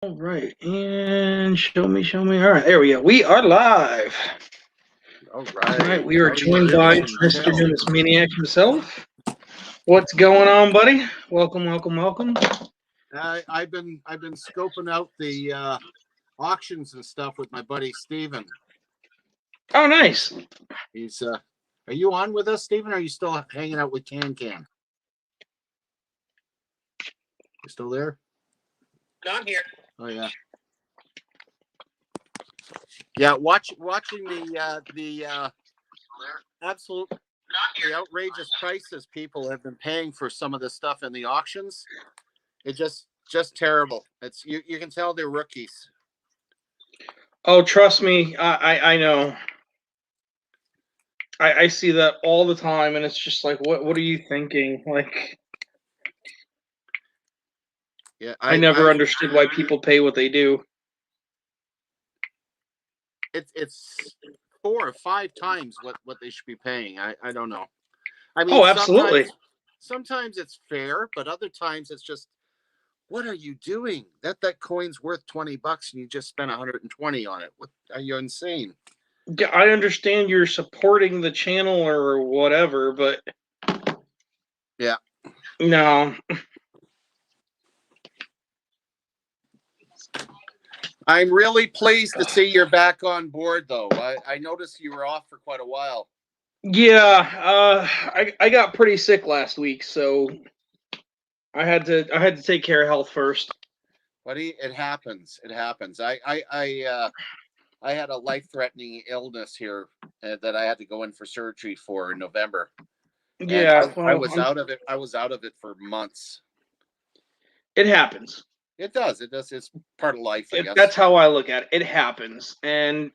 All right, and show me. All right, there we go. We are live. All Tonight right. we are Howdy, joined by ladies and Mr. gentlemen. Dennis Maniac himself. What's going on, buddy? Welcome. I've been scoping out the auctions and stuff with my buddy Steven. Oh, nice. He's Are you on with us, Steven? Or are you still hanging out with Can? You still there? No, I'm here. Oh yeah. Yeah, watching the absolute the outrageous prices people have been paying for some of the stuff in the auctions. It's just terrible. It's you can tell they're rookies. Oh, trust me, I know. I see that all the time, and it's just like, what are you thinking? Like, Yeah, I never understood why people pay what they do. It's 4 or 5 times what they should be paying. I don't know. I mean, Oh, absolutely. sometimes it's fair, but other times it's just, what are you doing? That coin's worth $20 and you just spent 120 on it. What, are you insane? Yeah, I understand you're supporting the channel or whatever, but yeah, no. I'm really pleased to see you're back on board, though. I noticed you were off for quite a while. Yeah, I got pretty sick last week, so I had to take care of health first. Buddy, it happens. It happens. I had a life-threatening illness here that I had to go in for surgery for in November. Yeah, and I was out of it. I was out of it for months. It happens. It does. It does. It's part of life, I guess. That's how I look at it. It happens, and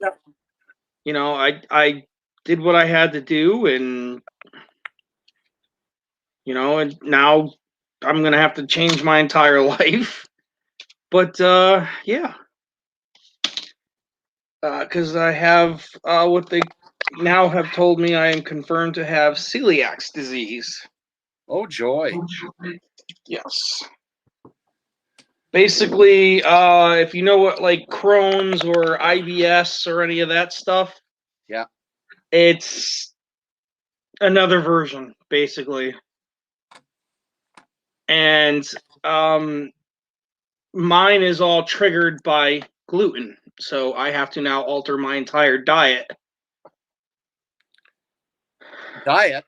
I did what I had to do, and and now I'm gonna have to change my entire life. But yeah, because I have what they now have told me I am confirmed to have celiac disease. Oh joy! Yes. Basically, if you know what like Crohn's or IBS or any of that stuff, yeah, it's another version, basically. And mine is all triggered by gluten, so I have to now alter my entire diet. Diet?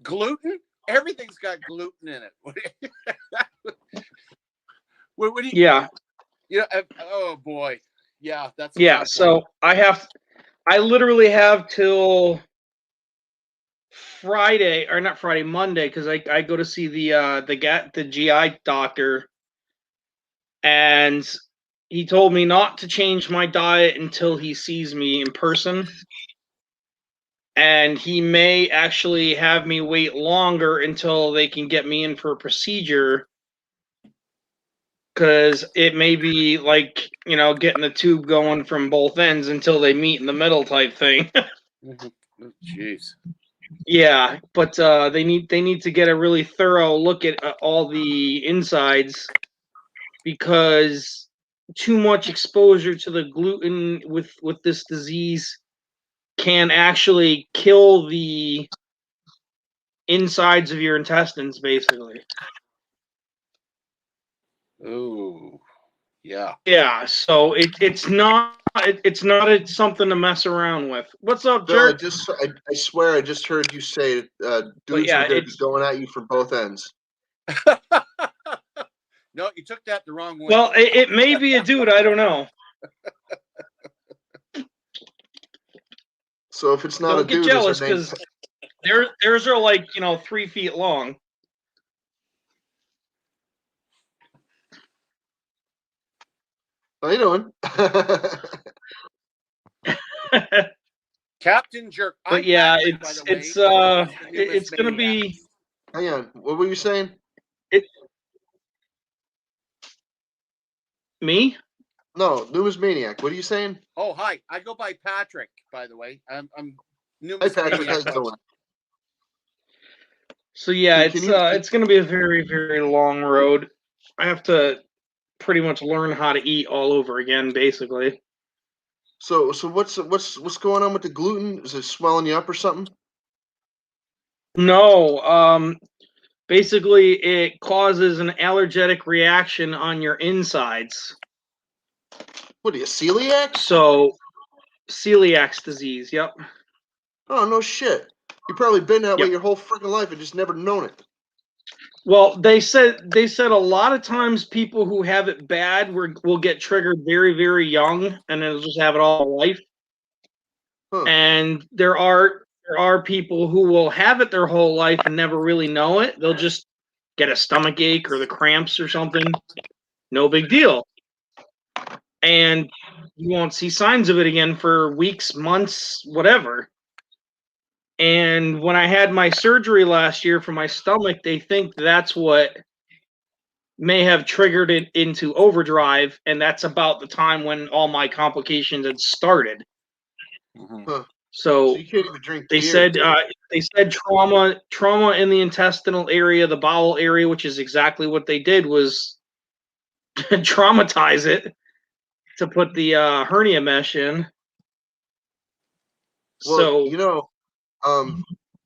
Gluten? Everything's got gluten in it. what do you? Yeah. Yeah. Oh boy. Yeah, that's so I literally have till Friday, or not Friday, Monday, because I go to see the GI doctor, and he told me not to change my diet until he sees me in person. And he may actually have me wait longer until they can get me in for a procedure, because it may be like, getting the tube going from both ends until they meet in the middle type thing. Jeez. Yeah, but they need to get a really thorough look at all the insides, because too much exposure to the gluten with this disease can actually kill the insides of your intestines, basically. Oh, yeah. Yeah, so it's not something to mess around with. What's up, Bill? Jerk? I swear I just heard you say dudes yeah, are going to be going at you for both ends. No, you took that the wrong way. Well, it may be a dude. I don't know. So if it's not don't a dude, get jealous, because theirs are like 3 feet long. How you doing? Captain Jerk. But yeah, it's gonna be. Hang on. What were you saying? Me? No, Numis Maniac. What are you saying? Oh, hi. I go by Patrick, by the way. I'm Numis Patrick. How's it going? So yeah, it's going to be a very, very long road. I have to pretty much learn how to eat all over again, basically. So what's going on with the gluten? Is it swelling you up or something? No, basically it causes an allergic reaction on your insides. What are you, celiac? So celiac disease, yep. Oh, no shit. You've probably been that way Yep. your whole freaking life and just never known it. Well, they said a lot of times people who have it bad will get triggered very, very young, and they'll just have it all life. Huh. And there are people who will have it their whole life and never really know it. They'll just get a stomach ache or the cramps or something. No big deal. And you won't see signs of it again for weeks, months, whatever. And when I had my surgery last year for my stomach, they think that's what may have triggered it into overdrive, and that's about the time when all my complications had started. Mhm. Huh. So So you can't even drink they beer. said trauma in the intestinal area, the bowel area, which is exactly what they did, was traumatize it to put the hernia mesh in. Well, So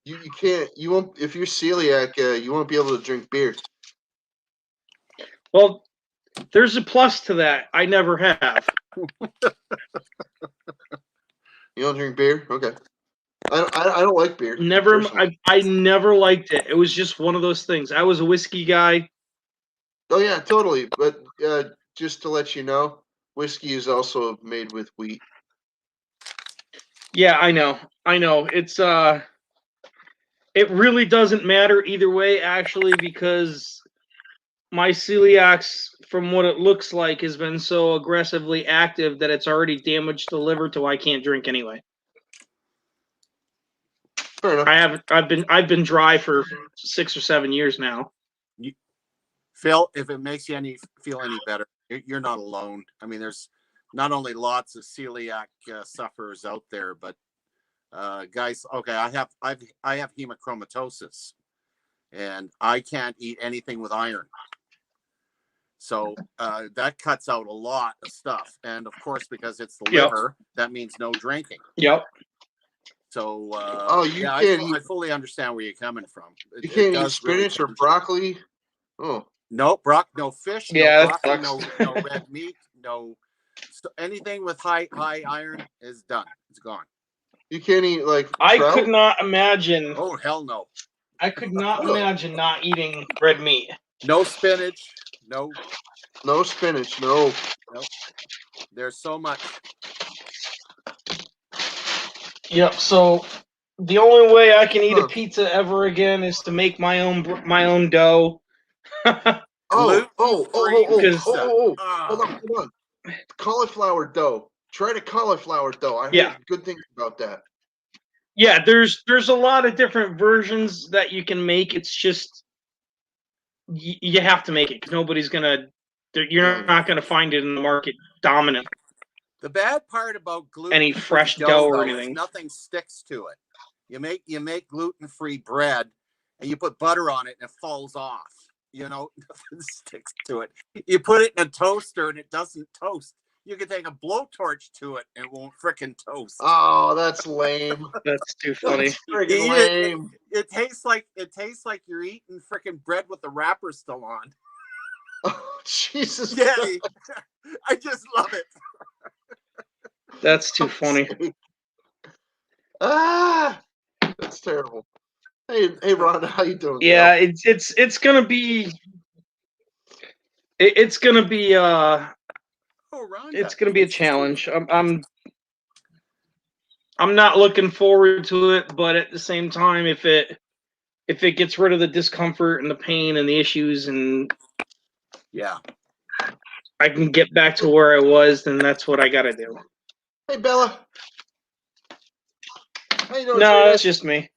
you can't, you won't, if you're celiac, you won't be able to drink beer. well, there's a plus to that. I never have. You don't drink beer? Okay. I don't like beer. Never. Personally. I never liked it. It was just one of those things. I was a whiskey guy. Oh yeah, totally. But just to let you know, whiskey is also made with wheat. Yeah, I know. It's it really doesn't matter either way, actually, because my celiacs, from what it looks like, has been so aggressively active that it's already damaged the liver to I can't drink anyway. Fair enough. I've been dry for 6 or 7 years now. Phil, if it makes you feel any better, you're not alone. I mean, there's not only lots of celiac sufferers out there, but guys. Okay, I have hemochromatosis, and I can't eat anything with iron. So that cuts out a lot of stuff, and of course, because it's the Yep. liver, that means no drinking. Yep. So You yeah, can't I eat. fully understand where you're coming from. You can't eat Does really spinach or change. broccoli. Oh, No no fish, Yeah, no that broccoli, sucks. no red meat, no anything with high iron is done. It's gone. you can't eat like I trout. could not imagine. Oh hell no. I could not imagine not eating red meat. No spinach. No. No spinach. No. Nope. There's so much. Yep. So the only way I can eat a Huh. pizza ever again is to make my own dough. Gluten-free pizza. Hold on. Cauliflower dough. Try the cauliflower dough. I Yeah. heard good things about that. Yeah, there's a lot of different versions that you can make. It's just you have to make it because nobody's gonna. You're not gonna find it in the market dominant. The bad part about Any gluten-free fresh dough, dough or though, is anything. nothing sticks to it. You make gluten-free bread, and you put butter on it, and it falls off. You know, nothing sticks to it. You put it in a toaster, and it doesn't toast. You can take a blowtorch to it, and it won't frickin' toast. Oh, that's lame. That's too funny. That's friggin' lame. It tastes like you're eating frickin' bread with the wrapper still on. Oh, Jesus. Yeah, I just love it. That's too funny. Ah, that's terrible. Hey, Ron, how you doing? Yeah, it's gonna be. It's gonna be Oh, Rhonda. it's gonna be a challenge. I'm not looking forward to it, but at the same time, if it gets rid of the discomfort and the pain and the issues, and Yeah, I can get back to where I was, then that's what I got to do. Hey, Bella. How you doing? No, that's just me.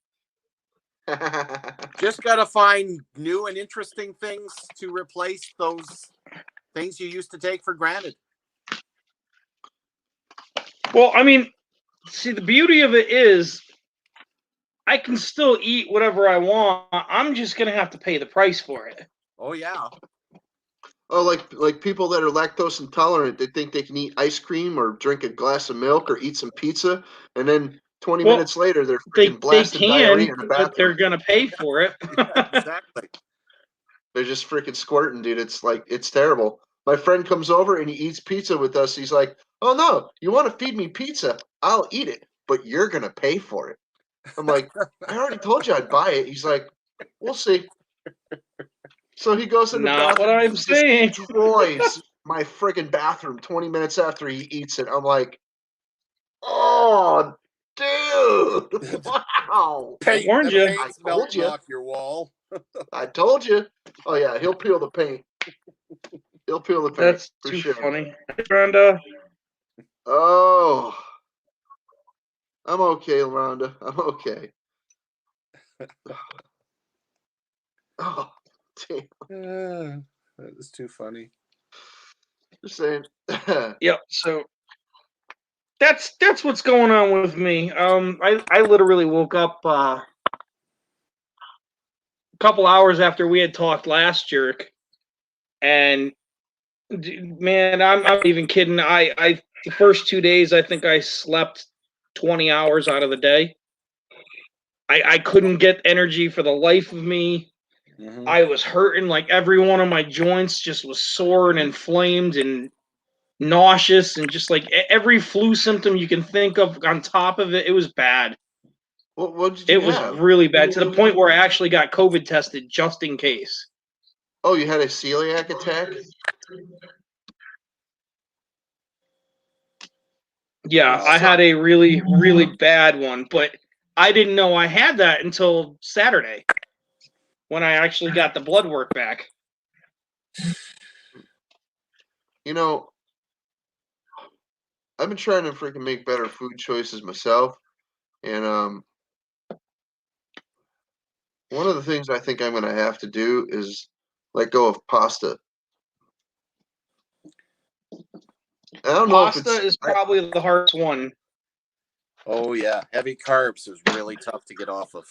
just gotta find new and interesting things to replace those things you used to take for granted. Well, I mean, see, the beauty of it is I can still eat whatever I want. I'm just gonna have to pay the price for it. Oh yeah. Oh, like people that are lactose intolerant, they think they can eat ice cream or drink a glass of milk or eat some pizza, and then 20 Well, minutes later they're they freaking blasting diarrhea can, in the but they're bathroom. gonna pay for it. Yeah, exactly. They're just freaking squirting, dude. It's like it's terrible. My friend comes over and he eats pizza with us. He's like, "Oh no, you want to feed me pizza? I'll eat it, but you're gonna pay for it." I'm like, "I already told you I'd buy it." He's like, "We'll see." So he goes in the Not what bathroom I'm and just saying. destroys my friggin' bathroom 20 minutes after he eats it. I'm like, "Oh, dude! Wow! I Paint warned the you. I paint's told melting you. off your wall. I told you." Oh yeah, he'll peel the paint. He'll peel the paint That's for too sure. funny. Hey, Brenda. Oh, I'm okay, Rhonda. I'm okay. Oh, damn. That is too funny. Just saying. Yep. So that's what's going on with me. I literally woke up a couple hours after we had talked last jerk, and man, I'm not even kidding. I the first 2 days I think I slept 20 hours out of the day. I couldn't get energy for the life of me. Mm-hmm. I was hurting, like every one of my joints just was sore and inflamed and nauseous, and just like every flu symptom you can think of on top of it. It was bad. What did It you was have? really bad, to the point where I actually got COVID tested just in case. Oh, you had a celiac attack? Yeah, I had a really, really bad one, but I didn't know I had that until Saturday when I actually got the blood work back. You know, I've been trying to freaking make better food choices myself, and one of the things I think I'm gonna have to do is let go of pasta. I don't know if Pasta it's is probably the hardest one. Oh yeah, heavy carbs is really tough to get off of.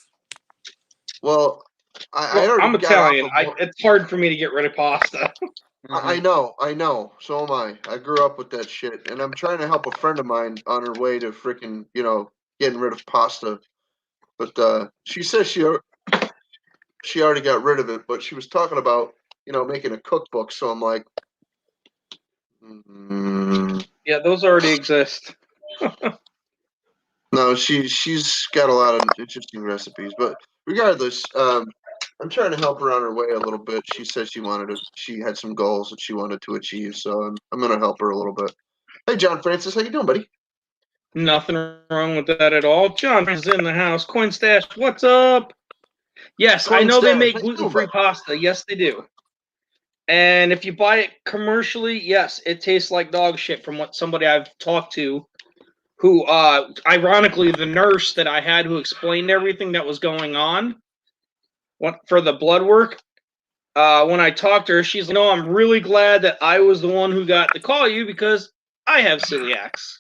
well, I Well, already I'm got off Italian. of one. It's hard for me to get rid of pasta. I know. So am I. I grew up with that shit, and I'm trying to help a friend of mine on her way to freaking, getting rid of pasta. But she says she already got rid of it, but she was talking about, making a cookbook. So I'm like, Yeah, those already exist. no, she's got a lot of interesting recipes. But regardless, I'm trying to help her on her way a little bit. She said she had some goals that she wanted to achieve, so I'm gonna help her a little bit. Hey, John Francis, how you doing, buddy? Nothing wrong with that at all. John is in the house. Coin Stash, what's up? Yes, I Coin know they Stash, make how you doing, gluten-free bud? pasta. Yes, they do. And if you buy it commercially, yes, it tastes like dog shit from what somebody I've talked to, who ironically the nurse that I had who explained everything that was going on for the blood work, when I talked to her, she's like, "No, I'm really glad that I was the one who got to call you because I have celiacs.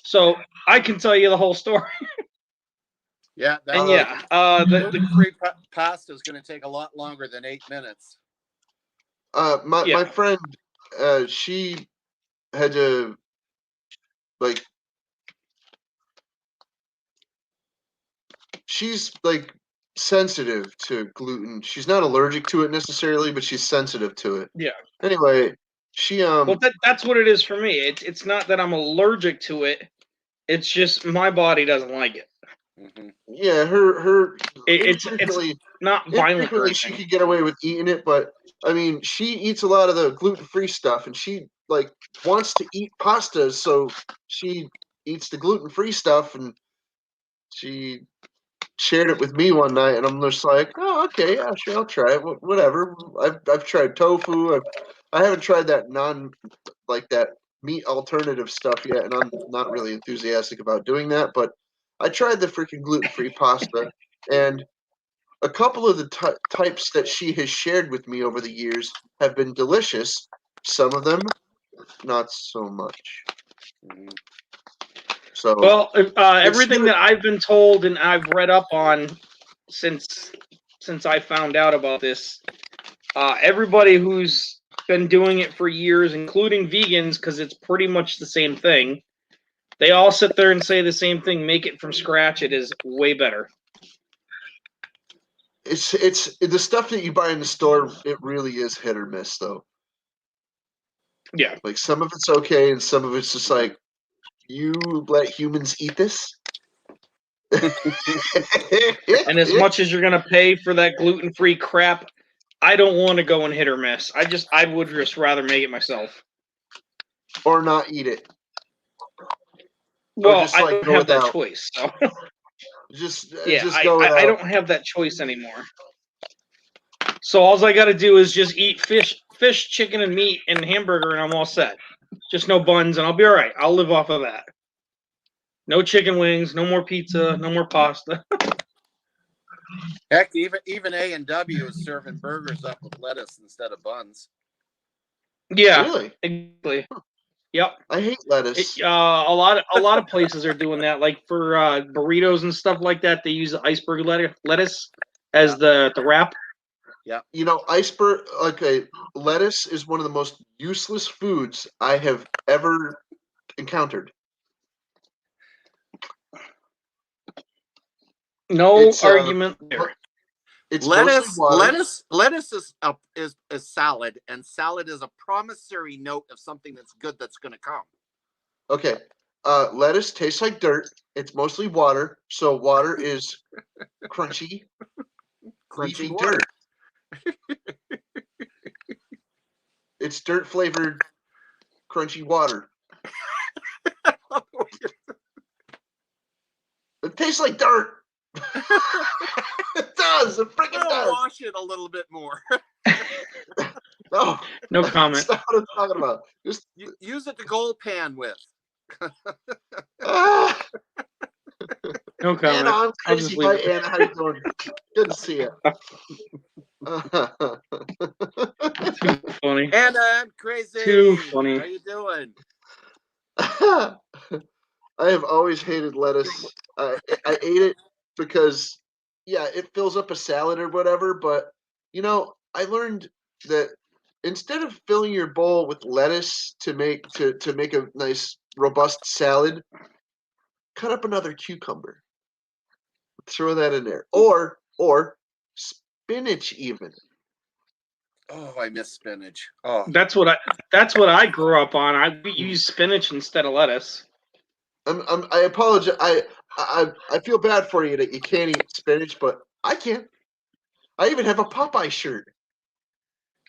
So I can tell you the whole story." Yeah, that And yeah, gluten-free pasta is going to take a lot longer than 8 minutes. My yeah, friend, she had to like she's like sensitive to gluten. She's not allergic to it necessarily, but she's sensitive to it. yeah. Anyway, she Well, that's what it is for me. It's not that I'm allergic to it. It's just my body doesn't like it. Mm-hmm. yeah, her It's not violent or infrequently she anything. could get away with eating it, but I mean, she eats a lot of the gluten-free stuff, and she like wants to eat pastas, so she eats the gluten-free stuff, and she shared it with me one night, and I'm just like, oh, okay, yeah, sure, I'll try it. Whatever. I've tried tofu. I haven't tried that that meat alternative stuff yet, and I'm not really enthusiastic about doing that. But I tried the freaking gluten-free pasta, and a couple of the types that she has shared with me over the years have been delicious. Some of them, not so much. Mm-hmm. So Well, it's everything that I've been told and I've read up on since I found out about this, everybody who's been doing it for years, including vegans, because it's pretty much the same thing. They all sit there and say the same thing. Make it from scratch. It is way better. It's the stuff that you buy in the store. It really is hit or miss, though. Yeah. Like some of it's okay, and some of it's just like, you let humans eat this. And as much as you're gonna pay for that gluten-free crap, I don't want to go and hit or miss. I would just rather make it myself. or not eat it. Well, just, I like, don't go have that without. choice. So. Just I go without. don't have that choice anymore. So all I got to do is just eat fish, chicken, and meat, and hamburger, and I'm all set. Just no buns, and I'll be all right. I'll live off of that. No chicken wings, no more pizza, no more pasta. Heck, even A&W is serving burgers up with lettuce instead of buns. Yeah, Really? exactly. Yep. I hate lettuce. A lot of places are doing that. Like for burritos and stuff like that, they use iceberg lettuce as the wrap. Yeah. You know, lettuce is one of the most useless foods I have ever encountered. No It's, argument there. It's mostly water. Lettuce is salad, and salad is a promissory note of something that's good that's going to come. Okay. Lettuce tastes like dirt. It's mostly water, so water is crunchy, leafy water. dirt. It's dirt flavored, crunchy water. It tastes like dirt. It does. It freaking does. Wash it a little bit more. No comment. That's not what I'm talking about. Just use it to gold pan with. No comment. Anna, I'm crazy. Hi, Anna. How you doing? Good to see you. Too funny. Anna, I'm crazy. Too funny. How you doing? I have always hated lettuce. I ate it because, yeah, it fills up a salad or whatever. But I learned that instead of filling your bowl with lettuce to make a nice robust salad, cut up another cucumber, throw that in there, or spinach even. Oh, I miss spinach. Oh, that's what I grew up on. I use spinach instead of lettuce. I apologize. I feel bad for you that you can't eat spinach, but I can. I even have a Popeye shirt.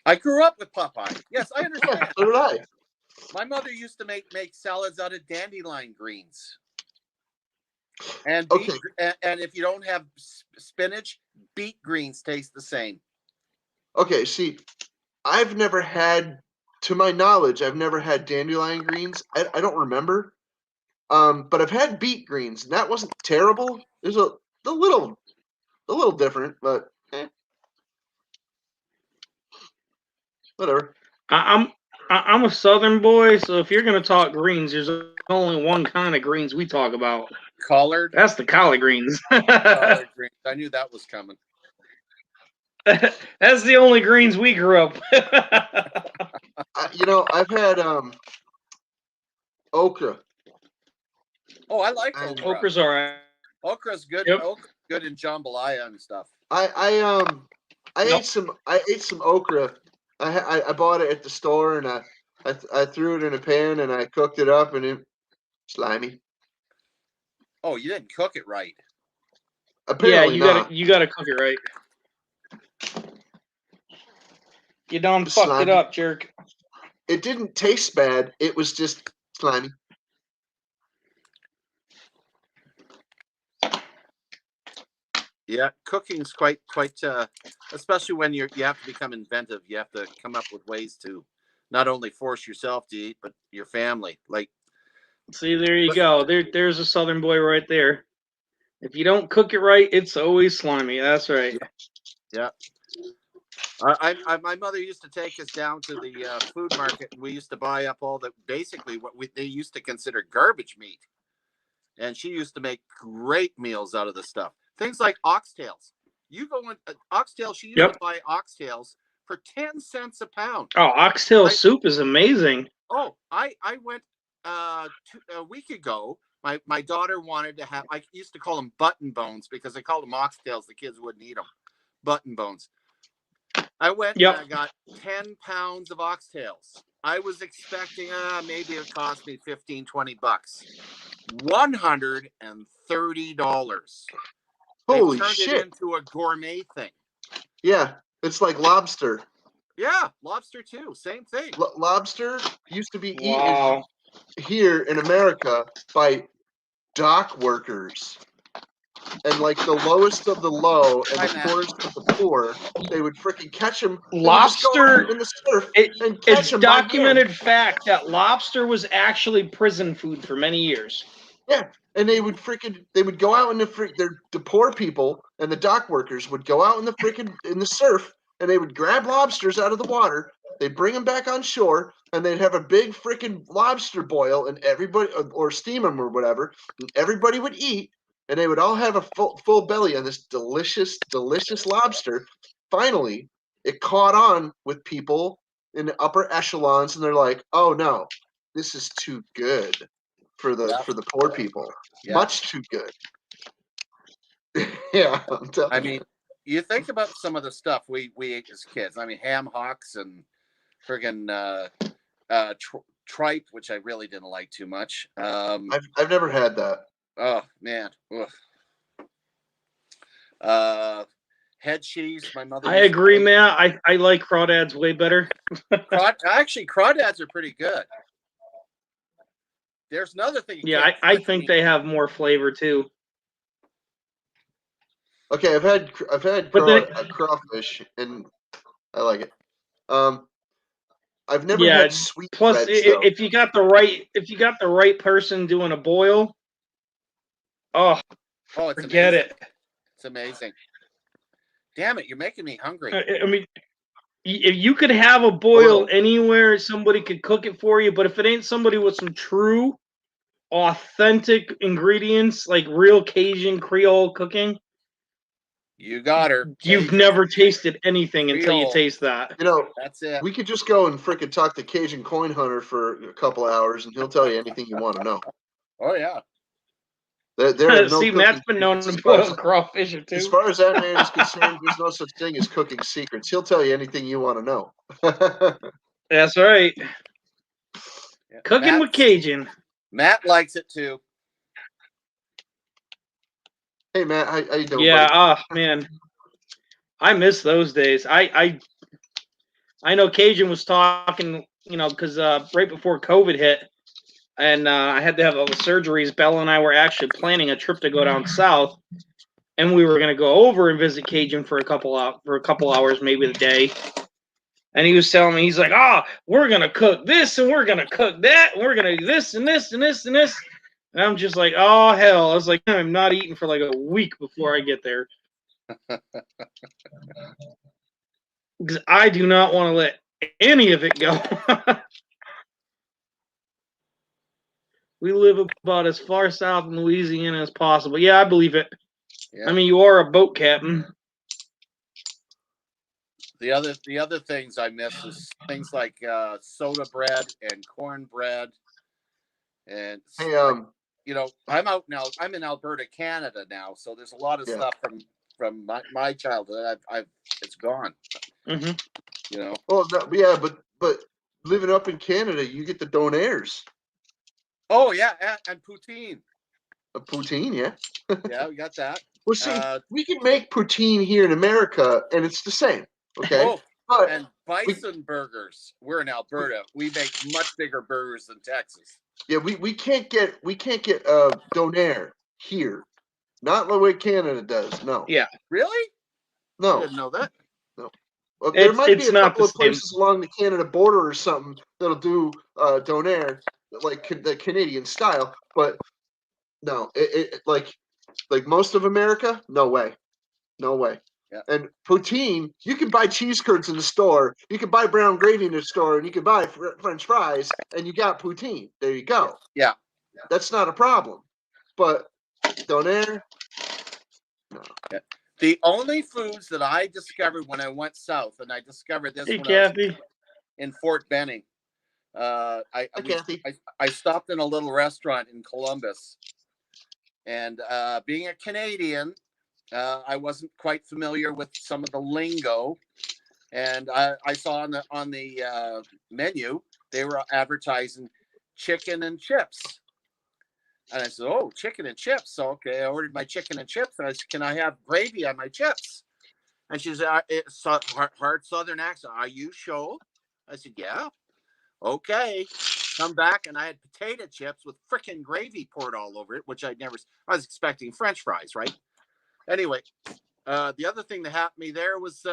I grew up with Popeye. Yes, I understand. Yeah, so did I. My mother used to make salads out of dandelion greens. And and if you don't have spinach, beet greens taste the same. Okay, see, to my knowledge, I've never had dandelion greens. I don't remember. But I've had beet greens, and that wasn't terrible. It was a little different, but whatever. I'm a Southern boy, so if you're gonna talk greens, there's only one kind of greens we talk about. Collard. That's the collard greens. Collard greens. I knew that was coming. That's the only greens we grew up. I've had okra. Oh, I like okra. Okra's all right. Okra's good. Yep. Okra's good in jambalaya and stuff. I ate some okra. I bought it at the store, and I threw it in a pan and I cooked it up, and it slimy. Oh, you didn't cook it right. Apparently you gotta cook it right. You done fucked slimy. it up, jerk. It didn't taste bad. It was just slimy. Yeah, cooking's quite especially when you have to become inventive. You have to come up with ways to not only force yourself to eat, but your family. Like, see, there you go. There's a Southern boy right there. If you don't cook it right, it's always slimy. That's right. Yeah. My mother used to take us down to the food market, and we used to buy up all basically what they used to consider garbage meat. And she used to make great meals out of the stuff. Things like oxtails. You go in oxtails. She used to buy oxtails for 10 cents a pound. Oh, oxtail soup is amazing. Oh, I went a week ago. My daughter wanted to have. I used to call them button bones because I called them oxtails. The kids wouldn't eat them. Button bones. I went and I got 10 pounds of oxtails. I was expecting maybe it cost me $15-20. $130. Holy They turned shit! it into a gourmet thing. Yeah, it's like lobster. Yeah, lobster too. Same thing. Lobster used to be eaten Wow. here in America by dock workers. And like the lowest of the low and the poorest of the poor, they would freaking catch them. Lobster in the surf and catch it's them. documented fact that lobster was actually prison food for many years. Yeah, and they would go out in the poor people and the dock workers would go out in the surf and they would grab lobsters out of the water. They'd bring them back on shore and they'd have a big freaking lobster boil and everybody or steam them or whatever. And everybody would eat and they would all have a full belly on this delicious lobster. Finally, it caught on with people in the upper echelons and they're like, "Oh no, this is too good for the poor people. Much too good." Yeah, I mean, you think about some of the stuff we ate as kids. I mean, ham hocks and friggin' tripe, which I really didn't like too much. I've never had that. Oh man. Head cheese. My mother. I agree, man. I like crawdads way better. Actually, crawdads are pretty good. There's another thing. Yeah, I think they have more flavor too. Okay, I've had crawfish and I like it. I've never had sweet plus breads, though. if you got the right person doing a boil, forget it. It's amazing. Damn it, you're making me hungry. I mean, if you could have a boil anywhere, somebody could cook it for you. But if it ain't somebody with some true, authentic ingredients, like real Cajun Creole cooking, you got her. You've never tasted anything until you taste that. You know, that's it. We could just go and frickin' talk to Cajun Coin Hunter for a couple hours, and he'll tell you anything you want to know. Oh yeah. There are no See, Matt's been known to boil crawfish too. As far as that man is concerned, there's no such thing as cooking secrets. He'll tell you anything you want to know. That's right. Yeah, Cooking with Cajun. Matt likes it too. Hey Matt, how you doing? Yeah, buddy? Man, I miss those days. I know Cajun was talking, because right before COVID hit, and I had to have all the surgeries. Bella and I were actually planning a trip to go down south, and we were going to go over and visit Cajun for a couple hours, maybe a day. And he was telling me, he's like, we're going to cook this, and we're going to cook that, and we're going to do this, and this, and this, and this. And I'm just like, oh, hell. I was like, I'm not eating for like a week before I get there. Because I do not want to let any of it go. We live about as far south in Louisiana as possible. Yeah, I believe it. Yeah. I mean, you are a boat captain. The other things I miss is things like soda bread and cornbread, and hey, I'm out now. I'm in Alberta, Canada now, so there's a lot of stuff from my childhood. It's gone. Mm-hmm. Well, yeah, but living up in Canada, you get the donaires. Oh yeah, and poutine. A poutine, yeah. Yeah, we got that. Well, see, we can make poutine here in America, and it's the same. Okay. And bison burgers. We're in Alberta. We make much bigger burgers than Texas. Yeah, we can't get donair here. Not the way Canada does. No. Yeah. Really? No. I didn't know that. No. Well, there might be a couple of places along the Canada border or something that'll do donair, like the Canadian style, but no, it like most of America, no way. Yeah. And poutine, you can buy cheese curds in the store, you can buy brown gravy in the store, and you can buy French fries, and you got poutine. There you go. Yeah. That's not a problem. But donair, no. Yeah. The only foods that I discovered when I went south, and I discovered this Hey, when I was Kathy. in Fort Benning. Hi, Kathy. I stopped in a little restaurant in Columbus, and being a Canadian, I wasn't quite familiar with some of the lingo, and I saw on the menu they were advertising chicken and chips, and I said, "Oh, chicken and chips." So okay, I ordered my chicken and chips, and I said, "Can I have gravy on my chips?" And she said, "It's hard Southern accent. Are you sure?" I said, "Yeah." Okay. Come back, and I had potato chips with freaking gravy poured all over it, which I was expecting French fries, right? Anyway, the other thing that happened to me there was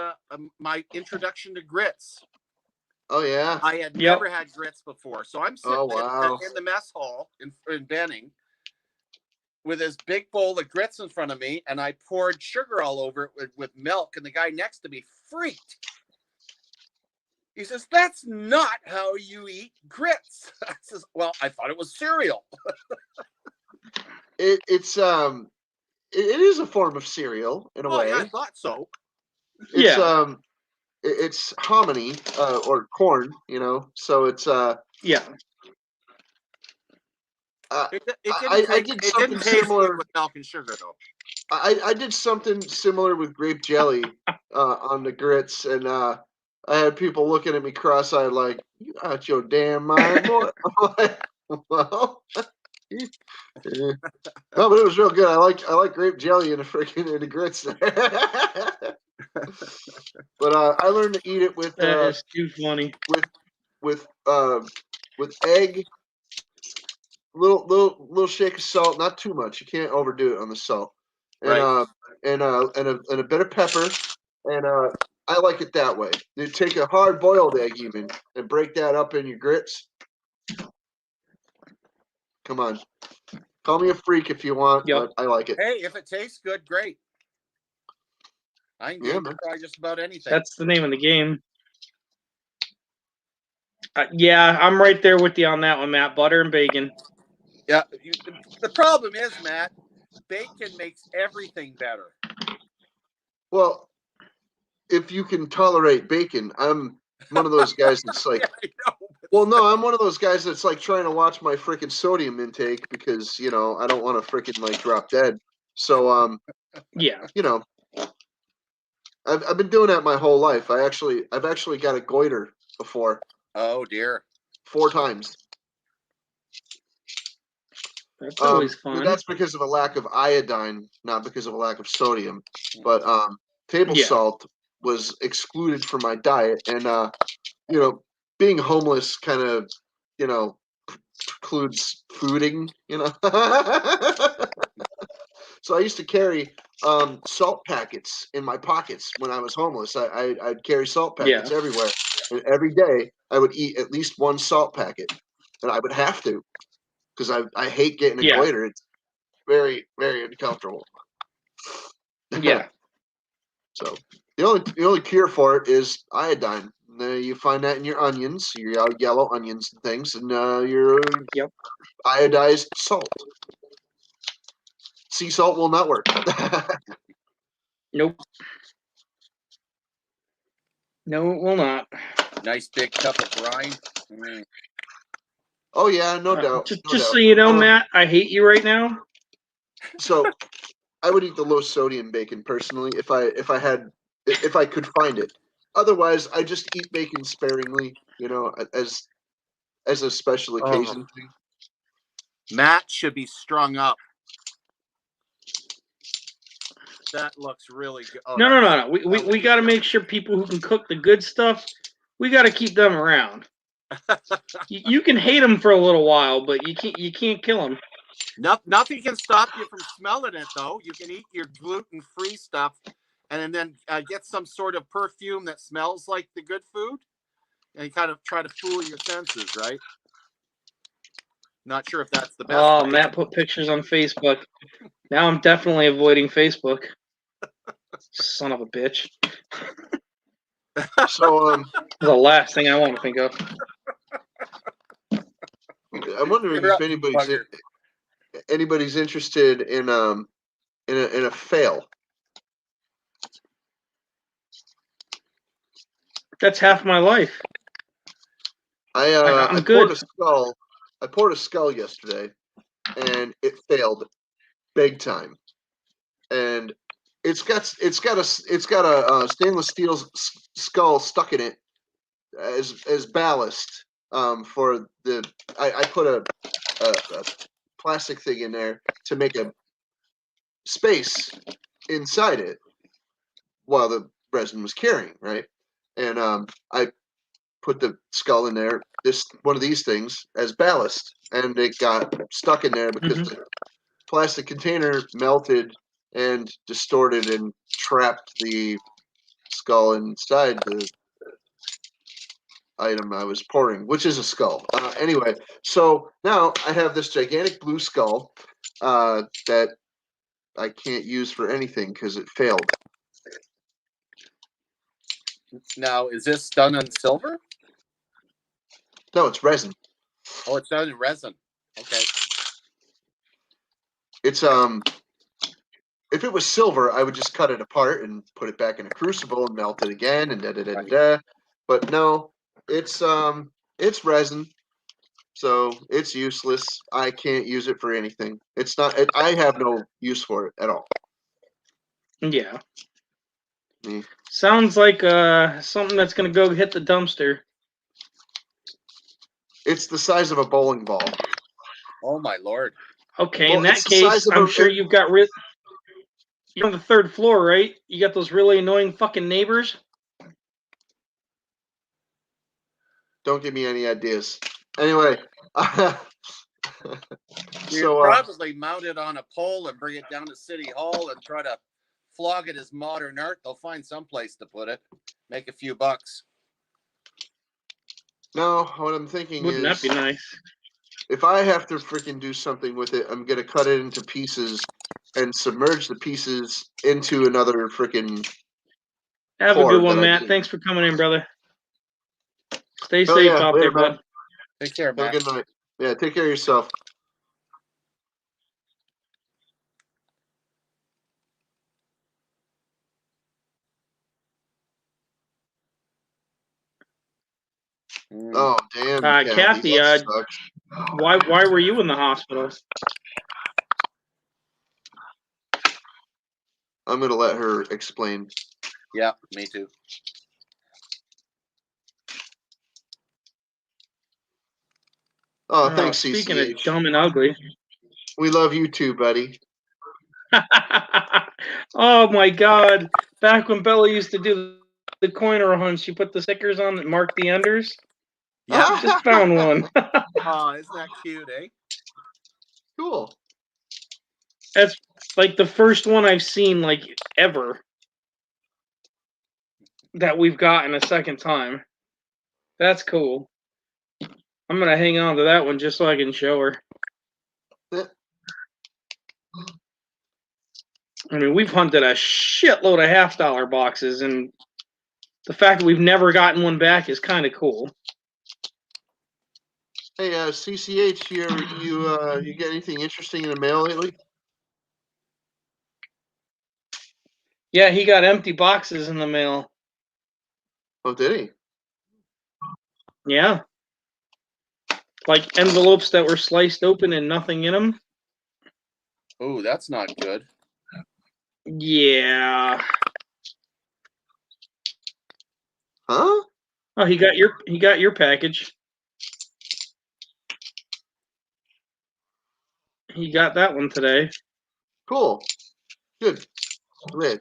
my introduction to grits. Oh yeah. I had Yep. never had grits before. So I'm Oh sitting wow. in the mess hall in Benning with this big bowl of grits in front of me, and I poured sugar all over it with milk, and the guy next to me freaked. He says, "That's not how you eat grits." I says, "Well, I thought it was cereal." It is a form of cereal in a Oh, way. yeah, I thought so. It's Yeah. it's hominy or corn, you know. So it's Yeah. It I did it something didn't taste good similar. with milk and sugar, though. I did something similar with grape jelly on the grits, and I had people looking at me cross-eyed like, "You out your damn mind, boy?" I'm like, well, eh. No, but it was real good. I like grape jelly in the grits there. But I learned to eat it That is too funny. with with with egg, little shake of salt, not too much. You can't overdo it on the salt, and Right. and a bit of pepper, and I like it that way. You take a hard boiled egg even and break that up in your grits. Come on, call me a freak if you want, Yep. but I like it. Hey, if it tastes good, great. I can Yeah, game man. try just about anything. That's the name of the game. Yeah, I'm right there with you on that one, Matt. Butter and bacon. Yeah. The problem is, Matt, bacon makes everything better. Well, if you can tolerate bacon, I'm one of those guys that's like, Yeah, I know. well, no, I'm one of those guys that's like trying to watch my freaking sodium intake because you know I don't want to freaking like drop dead. So Yeah. you know, I've been doing that my whole life. I've actually got a goiter before Oh dear. 4 times. That's always But fun. that's because of a lack of iodine, not because of a lack of sodium. But table Yeah. salt was excluded from my diet, and you know, being homeless kind of, you know, precludes fooding. You know, so I used to carry salt packets in my pockets when I was homeless. I'd carry salt packets Yeah. everywhere, and every day I would eat at least one salt packet, and I would have to because I hate getting a Yeah. goiter. It's very very uncomfortable. Yeah. So the only cure for it is iodine. You find that in your onions, your yellow onions and things, and your Yep. iodized salt. Sea salt will not work. Nope. No, it will not. Nice big cup of brine. Mm. Oh yeah, no doubt, Just, no just so doubt. you know, Matt, I hate you right now. So I would eat the low sodium bacon personally if I could find it. Otherwise, I just eat bacon sparingly, you know, as a special Oh, occasion thing. Matt should be strung up. That looks really good. Oh, No. We got to make sure people who can cook the good stuff, we got to keep them around. You can hate them for a little while, but you can't kill them. Nothing can stop you from smelling it, though. You can eat your gluten-free stuff, and then get some sort of perfume that smells like the good food, and kind of try to fool your senses, right? Not sure if that's the best Oh, way. Matt put pictures on Facebook. Now I'm definitely avoiding Facebook. Son of a bitch. So The last thing I want to think of. I'm wondering You're if up, you bugger. anybody's interested in a fail. That's half my life. I'm I good. poured a skull yesterday, and it failed big time. And it's got a stainless steel skull stuck in it as ballast. For the I put a plastic thing in there to make a space inside it while the resin was curing, right? And I put the skull in there, one of these things, as ballast, and it got stuck in there because the plastic container melted and distorted and trapped the skull inside the item I was pouring, which is a skull. Anyway, so now I have this gigantic blue skull that I can't use for anything because it failed. Now, is this done in silver? No, it's resin. Oh, it's done in resin. Okay. It's if it was silver, I would just cut it apart and put it back in a crucible and melt it again and da da da da da. But no, it's resin, so it's useless. I can't use it for anything. It's not. I have no use for it at all. Yeah. Mm. Sounds like something that's gonna go hit the dumpster. It's the size of a bowling ball. Oh my lord. Okay, Well, in that it's the size case, of I'm a- sure you've got you're on the 3rd floor, right? You got those really annoying fucking neighbors. Don't give me any ideas. Anyway, You so probably mount it on a pole and bring it down to City Hall and try to flog it as modern art. They'll find some place to put it, make a few bucks. no, what I'm thinking Wouldn't is, that be nice? if I have to freaking do something with it, I'm gonna cut it into pieces and submerge the pieces into another freaking. Have a good cord one, that I Matt. can- Thanks for coming in, brother. Stay Oh, safe yeah, out later, there, bud. man. Take care, Have a Matt. good night. Yeah, take care of yourself. Oh, damn, Kathy, Kathy, that sucks. why were you in the hospital? I'm gonna let her explain. Yeah, me too. Oh, thanks, Speaking of CCH. dumb and ugly. We love you too, buddy. Oh my God! Back when Bella used to do the coiner hunts, she put the stickers on that marked the enders. Yeah. I just found one. Oh, isn't that cute, eh? Cool. That's like the first one I've seen like ever that we've gotten a second time. That's cool. I'm gonna hang on to that one just so I can show her. I mean, we've hunted a shitload of $50 boxes, and the fact that we've never gotten one back is kind of cool. Hey, CCH, you get anything interesting in the mail lately? Yeah, he got empty boxes in the mail. Oh, did he? Yeah. Like envelopes that were sliced open and nothing in them. Oh, that's not good. Yeah. Huh? Oh, he got your package. He got that one today. Cool. Good. Great.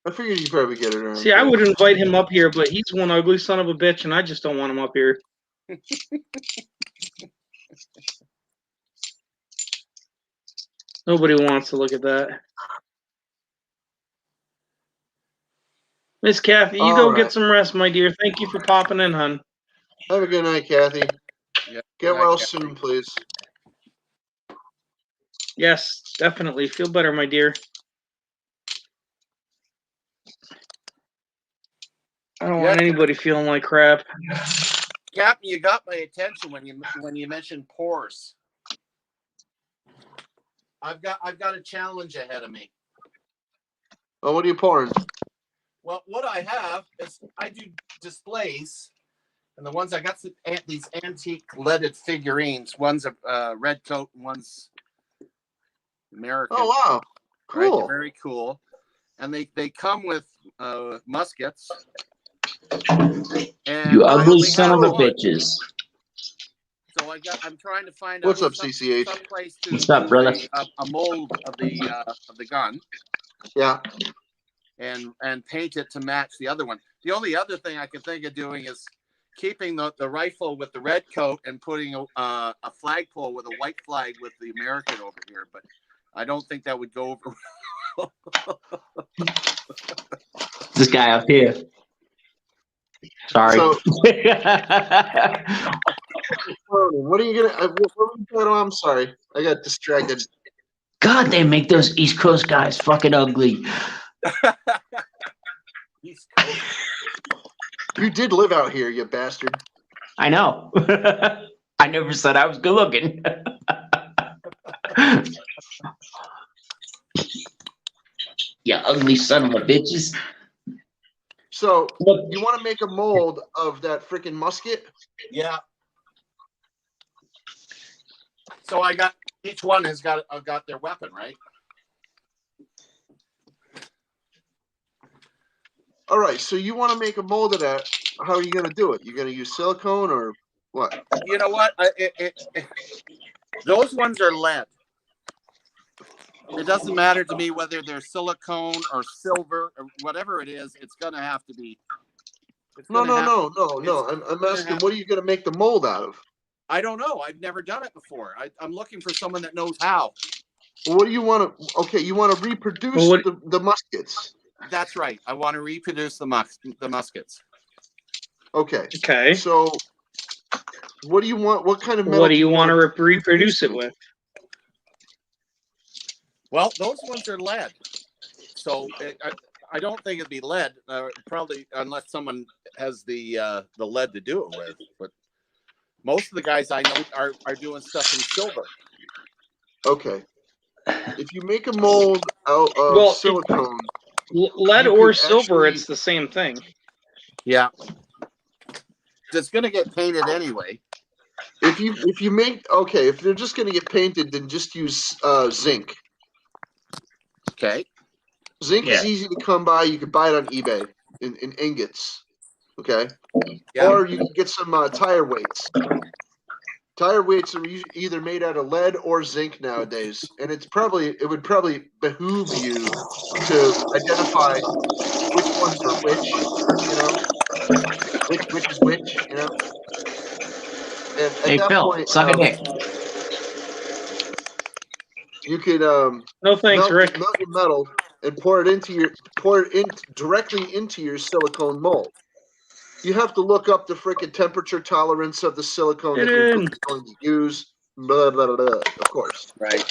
I figured you'd probably get it around. See, I would invite him up here, but he's one ugly son of a bitch, and I just don't want him up here. Nobody wants to look at that. Miss Kathy, you go get some rest, my dear. Thank you for popping in, hon. Have a good night, Kathy. Yeah. Get well soon, please. Yes, definitely. Feel better, my dear. I don't want anybody feeling like crap. Captain, you got my attention when you mentioned pores. I've got a challenge ahead of me. Oh, what are you pouring? Well, what I have is I do displays, and the ones I got these antique leaded figurines. One's a red coat, and one's American. Oh wow, Right? They're cool. very cool, and they come with muskets. And You I ugly only son have of a one. bitches. So I'm trying to find What's out up, CCH? some place to What's up, do brother? a mold of the gun Yeah. and paint it to match the other one. The only other thing I can think of doing is keeping the rifle with the red coat and putting a flagpole with a white flag with the American over here. But I don't think that would go over. This guy up here. Sorry. So, what are you gonna? What were you doing? Oh, I'm sorry, I got distracted. God, they make those East Coast guys fucking ugly. East Coast. You did live out here, you bastard. I know. I never said I was good looking. You ugly son of a bitches. So, Look, you want to make a mold of that freaking musket? Yeah. So I got each one has got their weapon, right? All right. So you want to make a mold of that? How are you gonna do it? You gonna use silicone or what? You know what? Those ones are lead. It doesn't matter to me whether they're silicone or silver or whatever it is. It's gonna have to be. No. I'm asking, what are you gonna make the mold out of? I don't know. I've never done it before. I'm looking for someone that knows how. Well, what do you want to? Okay, you want to reproduce the muskets. That's right. I want to reproduce the muskets. Okay. Okay. So, what do you want? What kind of metal? What do you want to reproduce it with? Well, those ones are lead, so I don't think it'd be lead. Probably unless someone has the lead to do it with. But most of the guys I know are doing stuff in silver. Okay. If you make a mold out of silicone, lead or silver, it's the same thing. Yeah. It's going to get painted anyway. If you make if they're just going to get painted, then just use zinc. Okay. Zinc is easy to come by. You can buy it on eBay in ingots. Okay. Yeah. Or you can get some tire weights. Tire weights are either made out of lead or zinc nowadays, and it would probably behoove you to identify which ones are which, you know, which is which, you know. And at hey, that Phil, point, suck a dick. you could No thanks, Rick. melt your metal and pour it directly into your silicone mold. You have to look up the freaking temperature tolerance of the silicone that you're going to use. Blah, blah, blah, blah, of course. Right.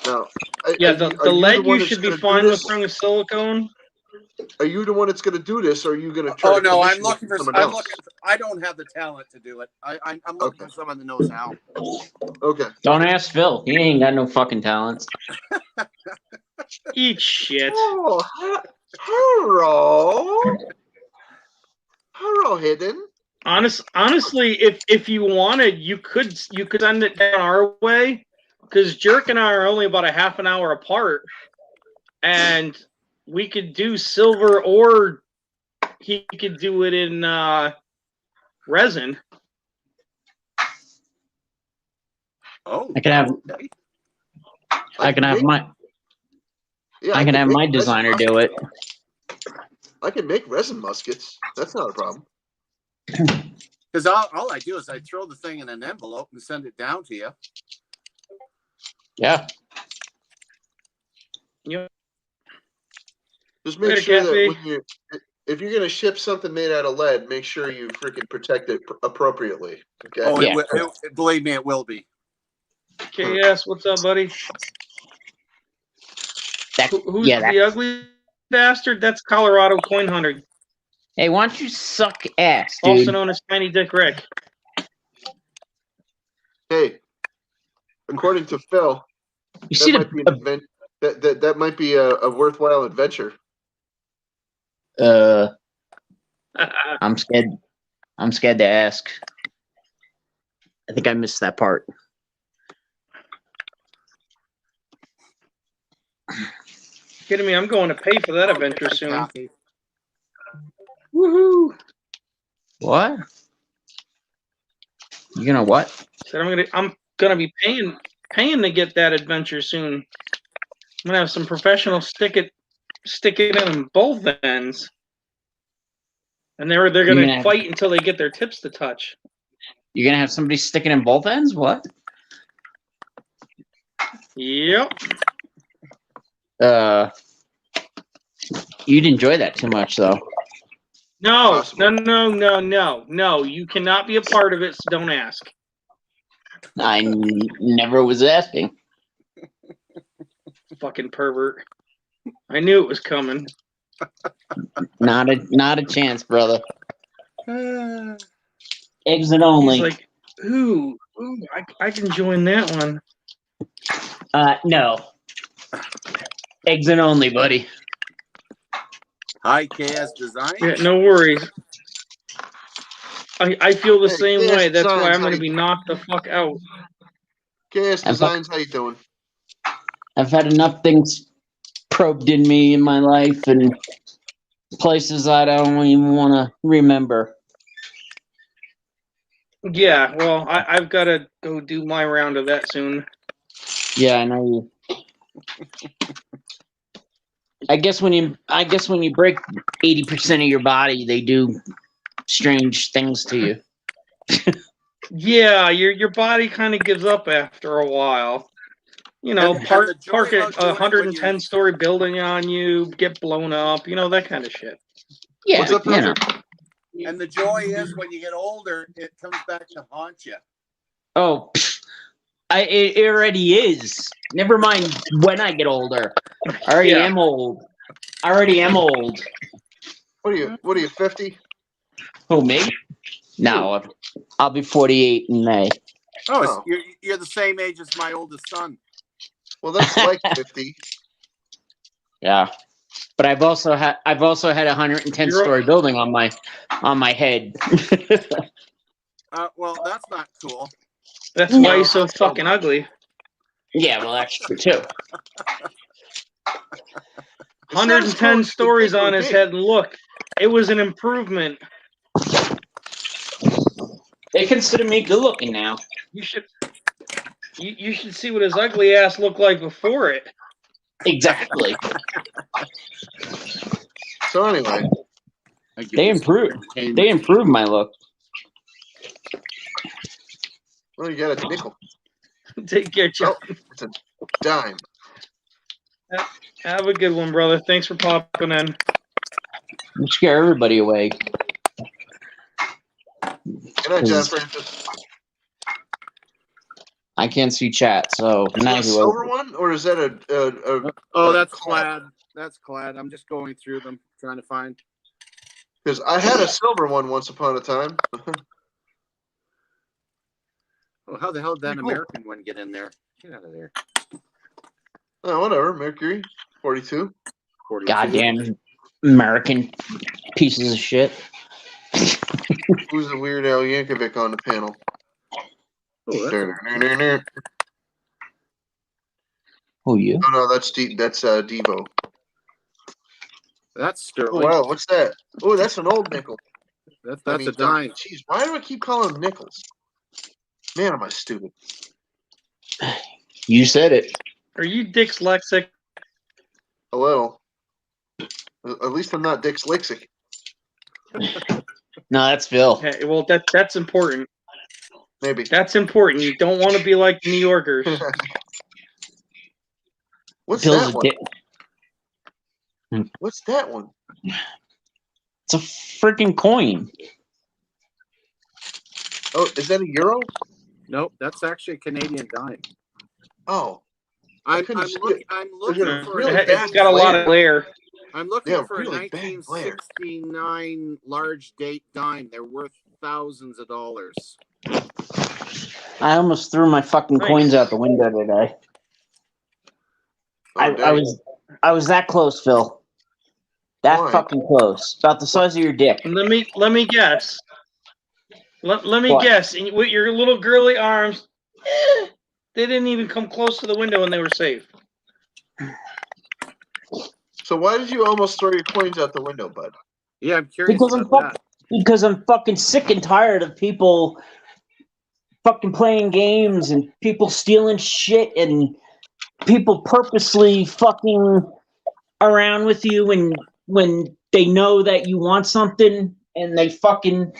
Now, the lead you should be fine with throwing a silicone. Are you the one that's going to do this, or are you going to try Oh to no, I'm commission looking for someone else? I don't have the talent to do it. I'm looking for someone that knows how. Okay. Don't ask Phil. He ain't got no fucking talents. Eat shit. Oh, hello, Hidden. Honestly, if you wanted, you could send it down our way, because Jerk and I are only about a half an hour apart, and we could do silver, or he could do it in resin. Oh, I can have my designer do it. I can make resin muskets. That's not a problem. Because all I do is I throw the thing in an envelope and send it down to you. Yeah. Yep. Just make sure that if you're going to ship something made out of lead, make sure you freaking protect it appropriately. Okay. Oh, yeah. Believe me, it will be. KS, what's up, buddy? Who's the ugly bastard? That's Colorado Coin Hunter. Hey, why don't you suck ass, dude? Also known as Tiny Dick Rick. Hey, according to Phil, you see that might be a worthwhile adventure. I'm scared. I'm scared to ask. I think I missed that part. Kidding me? I'm going to pay for that adventure Okay, soon. Kathy. Woohoo! What? You gonna what? Said I'm gonna be paying to get that adventure soon. I'm gonna have some professionals stick it in both ends, and they're You're gonna gonna have- fight until they get their tips to touch. You're gonna have somebody sticking in both ends? What? Yep. You'd enjoy that too much, though. No, Possible. no. You cannot be a part of it, so don't ask. Never was asking. Fucking pervert. I knew it was coming. Not a chance, brother. Uh, Exit only. He's like, ooh, I can join that one. No. Exit only, buddy. Hi, KS Design. Yeah, no worries. I feel the Hey, same KS way. That's why Designs, I'm how gonna you be doing? knocked the fuck out. KS Designs, how you doing? I've had enough things probed in me in my life and places I don't even want to remember. Yeah, well, I've got to go do my round of that soon. Yeah, I know you. I guess when you break 80% of your body, they do strange things to you. Yeah, your body kind of gives up after a while. You know, And park the joy a about doing it when 110-story building on you, get blown up, you know, that kind of shit. Yeah, What's up, you know. And the joy is when you get older, it comes back to haunt you. Oh, it already is. Never mind when I get older. I already Yeah. am old. I already am old. What are you, 50? Who, me? No, I'll be 48 in May. Oh, Oh. you're the same age as my oldest son. Well, that's like 50. Yeah, but I've also had a 110-story building on my head. Well, that's not cool. That's why he's so fucking ugly. Yeah, well, that's true too. 110 stories on his head, and look, it was an improvement. They consider me good looking now. You should see what his ugly ass looked like before it. Exactly. So anyway, They improved my look. well, you got a nickel. Take care, Chuck. Oh, it's a dime. Have a good one, brother. Thanks for popping in. You scare everybody away. Good night, John Francis. I can't see chat, so Is that a silver one, or is that a Oh, that's clad. That's clad. I'm just going through them, trying to find. Because I had a silver one once upon a time. Oh, how the hell did that Pretty cool. American one get in there? Get out of there. Oh, whatever. Mercury, 42. 42. goddamn American pieces of shit. Who's the Weird Al Yankovic on the panel? Oh, Who, you? Oh no, that's Devo. that's Oh, sterling. wow, what's that? Oh, that's an old nickel. That's I a mean, dime. Jeez, why do I keep calling them nickels? Man, am I stupid? You said it. Are you dyslexic? A little. At least I'm not dyslexic. No, that's Phil. Okay, well, that's important. Maybe. That's important. You don't want to be like New Yorkers. What's Phil's that a one? dick. What's that one? It's a freaking coin. Oh, is that a euro? Nope, that's actually a Canadian dime. Oh, I'm couldn't see looking. it. I'm There's looking a for. really It's bad got a lot of glare. glare. I'm looking Yeah, for really a bad glare. 1969 large date dime. They're worth thousands of dollars. I almost threw my fucking Nice. coins out the window today. Oh, I dang. was that close, Phil. That Why? fucking close. About the size of your dick. Let me guess. Let me What? guess. And with your little girly arms, they didn't even come close to the window and they were safe. So why did you almost throw your coins out the window, bud? Yeah, I'm curious about that. Because I'm fucking sick and tired of people fucking playing games and people stealing shit and people purposely fucking around with you when they know that you want something and they fucking.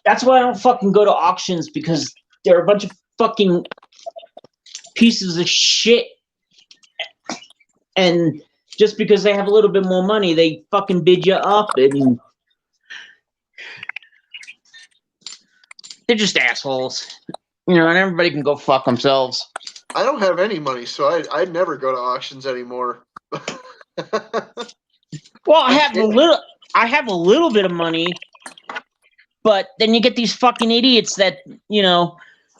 That's why I don't fucking go to auctions, because they're a bunch of fucking pieces of shit, and just because they have a little bit more money, they fucking bid you up, and they're just assholes. You know, and everybody can go fuck themselves. I don't have any money, so I never go to auctions anymore. Well, I have a little bit of money, but then you get these fucking idiots that, you know,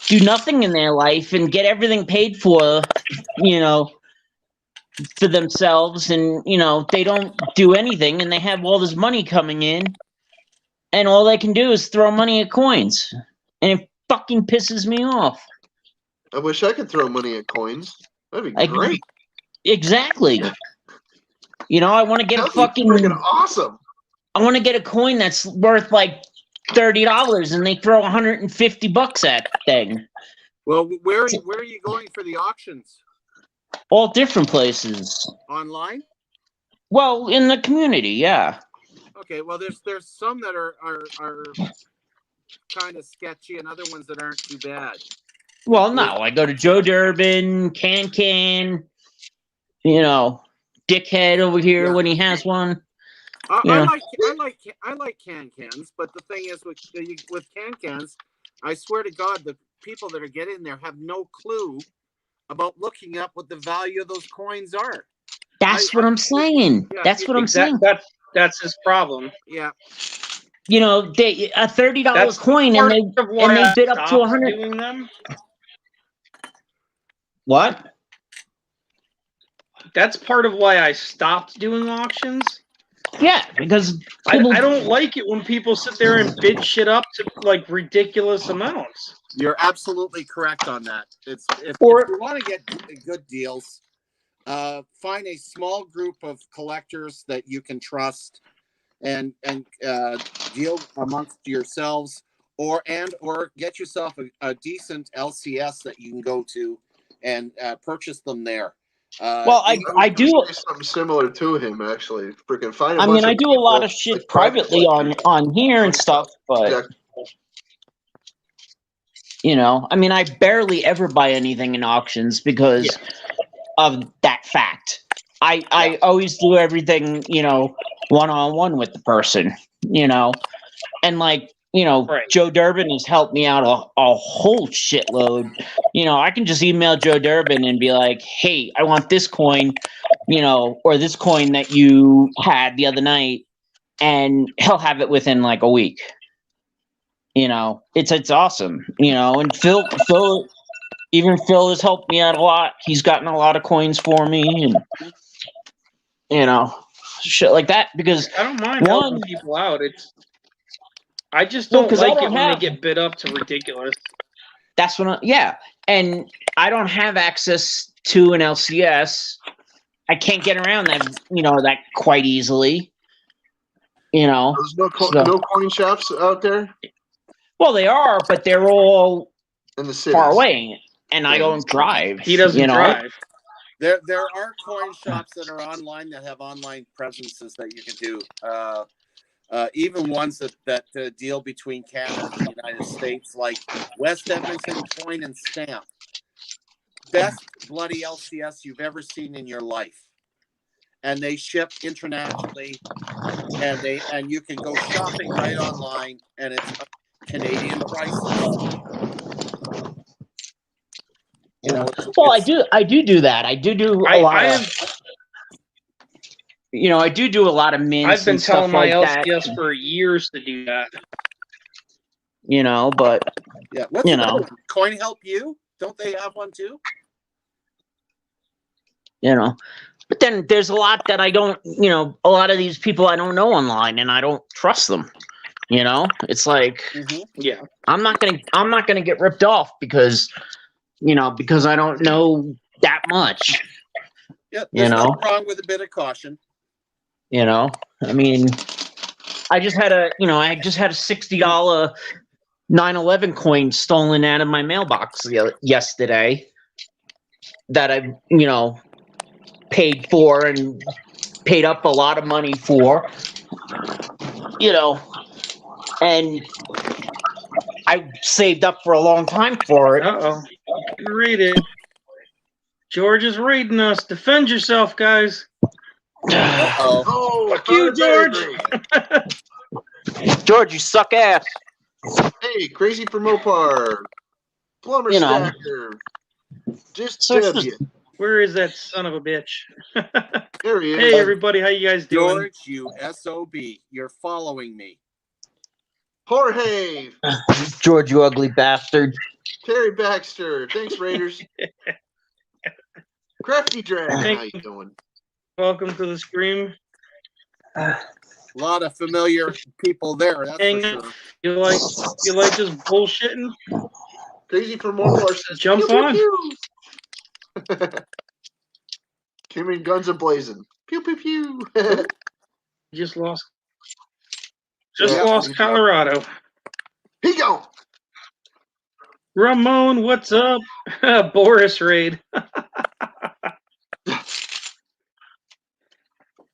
do nothing in their life and get everything paid for, you know, for themselves, and, you know, they don't do anything and they have all this money coming in and all they can do is throw money at coins. And it fucking pisses me off. I wish I could throw money at coins. That'd be great. Exactly. You know, I want to get That'd be freaking awesome. I want to get a coin that's worth like $30 and they throw $150 at that thing. Well, where are you going for the auctions? All different places. Online? Well, in the community, yeah. Okay, well there's some that are kind of sketchy and other ones that aren't too bad. Well, no, I go to Joe Durbin, Can, you know, Dickhead over here when he has one. I like can-cans, but the thing is with can-cans, I swear to God, the people that are getting there have no clue about looking up what the value of those coins are. That's what I'm saying. Yeah, That's what I'm saying. That's his problem. Yeah. You know, they a $30 coin and they bid up to 100. Doing them. What? That's part of why I stopped doing auctions. Yeah, because I don't like it when people sit there and bid shit up to like ridiculous amounts. You're absolutely correct on that. If you want to get good deals, find a small group of collectors that you can trust and deal amongst yourselves, or get yourself a decent LCS that you can go to and purchase them there. Well, I do something similar to him, actually. Freaking find. I do a lot of shit privately on here and stuff, but you know, I mean, I barely ever buy anything in auctions because of that fact. I always do everything, you know, one-on-one with the person, you know, and like, you know, Joe Durbin has helped me out a whole shitload. You know, I can just email Joe Durbin and be like, hey, I want this coin, you know, or this coin that you had the other night, and he'll have it within like a week. You know, it's awesome, you know, and Phil has helped me out a lot. He's gotten a lot of coins for me, and you know, shit like that, because I don't mind helping people out. I just don't like it when they get bid up to ridiculous. That's when and I don't have access to an LCS. I can't get around that, you know, that quite easily. You know, there's no coin shops out there. Well, they are, but they're all in the cities. Far away, and I don't drive. He doesn't drive. There are coin shops that are online that have online presences that you can do. Even ones that deal between Canada and the United States, like West Edmonton Coin and Stamp. Best bloody LCS you've ever seen in your life. And they ship internationally, and you can go shopping right online, and it's Canadian prices. You know, well, I do that. I do a lot of. You know, I do a lot of mints. I've been telling my LCS that. for years to do that. You know, but yeah, what's you know, Coin Help You? Don't they have one too? You know, But then there's a lot that I don't, a lot of these people I don't know online, and I don't trust them. It's like Yeah. I'm not gonna get ripped off because I don't know that much. Yeah, there's nothing wrong with a bit of caution. I mean, I just had a $60 9/11 coin stolen out of my mailbox yesterday that I paid for and paid up a lot of money for, and I saved up for a long time for it. Uh-oh. Getting raided. George is raiding us. Defend yourself, guys. Uh-oh. Oh, Fuck you, George. George, you suck ass. Hey, Crazy for Mopar. Plumber Stacker. Just So it's W. Where is that son of a bitch? There he is. Hey, everybody. How you guys doing? George, you SOB. You're following me. Jorge. George, you ugly bastard. Terry Baxter. Thanks, Raiders. Crafty Dragon. How you doing? Welcome to the stream. A lot of familiar people there, that's Hang for on. sure. You like just bullshitting? Crazy for Mopar says, Jump pew, on. pew, pew. Came in guns a-blazing. Pew, pew, pew. Just lost Yeah. lost Colorado. He gone. Ramon, what's up? Boris raid.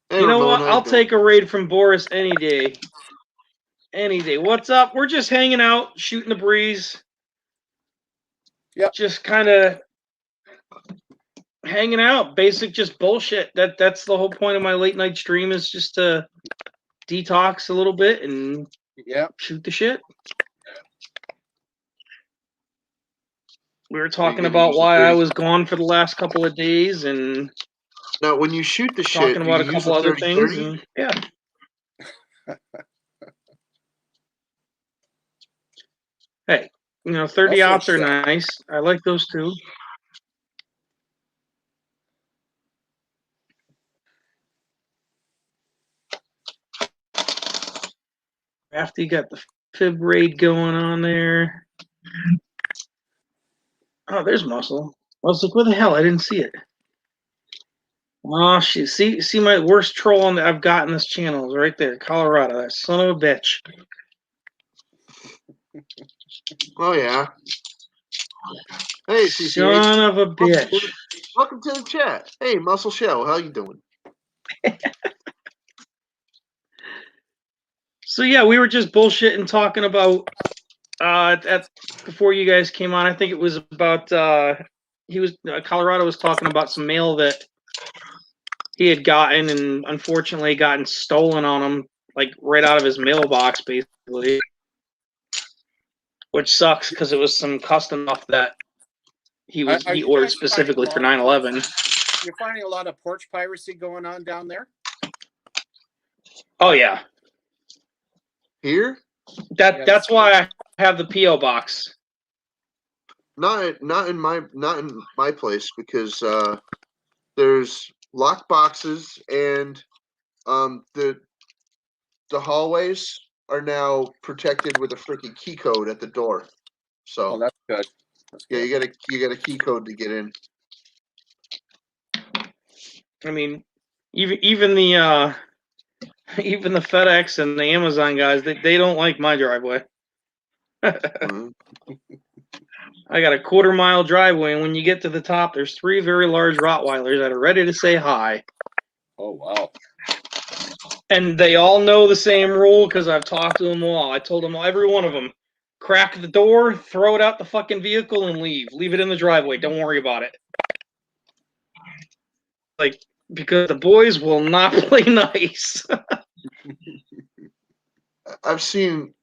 Hey, You know Ramon, what? how you I'll doing? take a raid from Boris any day. Any day. What's up? We're just hanging out, shooting the breeze. Yep. Just kind of hanging out. Basic, just bullshit. That's the whole point of my late night stream, is just to detox a little bit and shoot the shit. We were talking gonna about use the why I 30? was gone for the last couple of days, and Now, when you shoot the shit, talking do about you a use couple the other things. 30-30? And, yeah. Hey, 30 That's aughts are what's up. nice. I like those too. After you got the fib raid going on there. Oh, there's Muscle. I was like, where the hell? I didn't see it. Oh, shit. See my worst troll on that I've got in this channel is right there. Colorado. That son of a bitch. Oh, yeah. Hey, CCH. Son of a bitch. Welcome to the chat. Hey, Muscle Show. How you doing? So, yeah, we were just bullshitting, talking about before you guys came on. I think it was about Colorado was talking about some mail that he had gotten, and unfortunately gotten stolen on him, like right out of his mailbox, basically. Which sucks because it was some custom stuff that he ordered specifically for 9/11. You're finding a lot of porch piracy going on down there? Oh yeah. Here? That's why I have the PO box. Not in my place, because there's lock boxes, and the hallways are now protected with a freaking key code at the door. So that's good. Yeah, you got a key code to get in. I mean, even the even the FedEx and the Amazon guys, they don't like my driveway. Mm-hmm. I got a 1/4-mile driveway, and when you get to the top, there's 3 very large Rottweilers that are ready to say hi. Oh, wow. And they all know the same rule because I've talked to them all. I told them, every one of them, crack the door, throw it out the fucking vehicle, and leave. Leave it in the driveway. Don't worry about it. Like, because the boys will not play nice. I've seen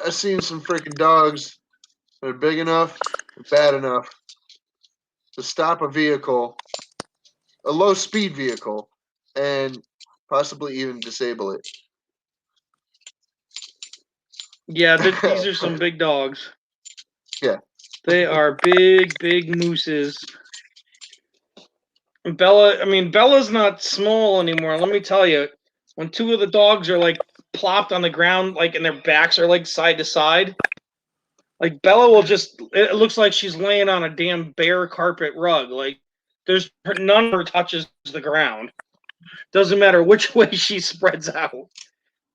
some freaking dogs that are big enough, bad enough to stop a vehicle, a low-speed vehicle, and possibly even disable it. Yeah, these are some big dogs. Yeah. They are big, big mooses. Bella, I mean, Bella's not small anymore. Let me tell you, when two of the dogs are like plopped on the ground, like, and their backs are like side to side, like Bella will just, it looks like she's laying on a damn bare carpet rug. Like, there's none of her touches the ground. Doesn't matter which way she spreads out.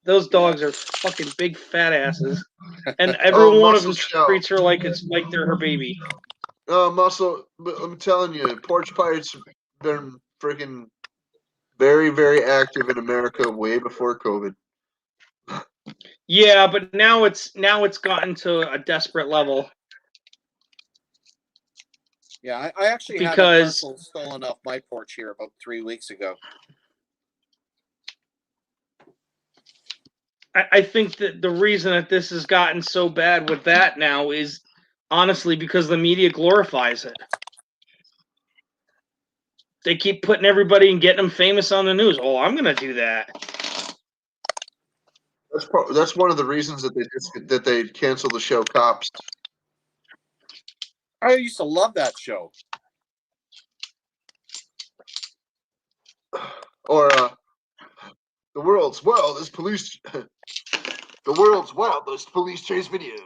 Those dogs are fucking big fat asses, and every one of them treats her like it's like they're her baby. Muscle, but I'm telling you, porch pirates been freaking very, very active in America way before COVID. Yeah, but now it's gotten to a desperate level. Yeah, I actually had a Because parcel stolen off my porch here about 3 weeks ago. I think that the reason that this has gotten so bad with that now is honestly because the media glorifies it. They keep putting everybody and getting them famous on the news. Oh, I'm gonna do that. That's one of the reasons that they canceled the show Cops. I used to love that show. Or the world's wildest police. The world's wildest police chase videos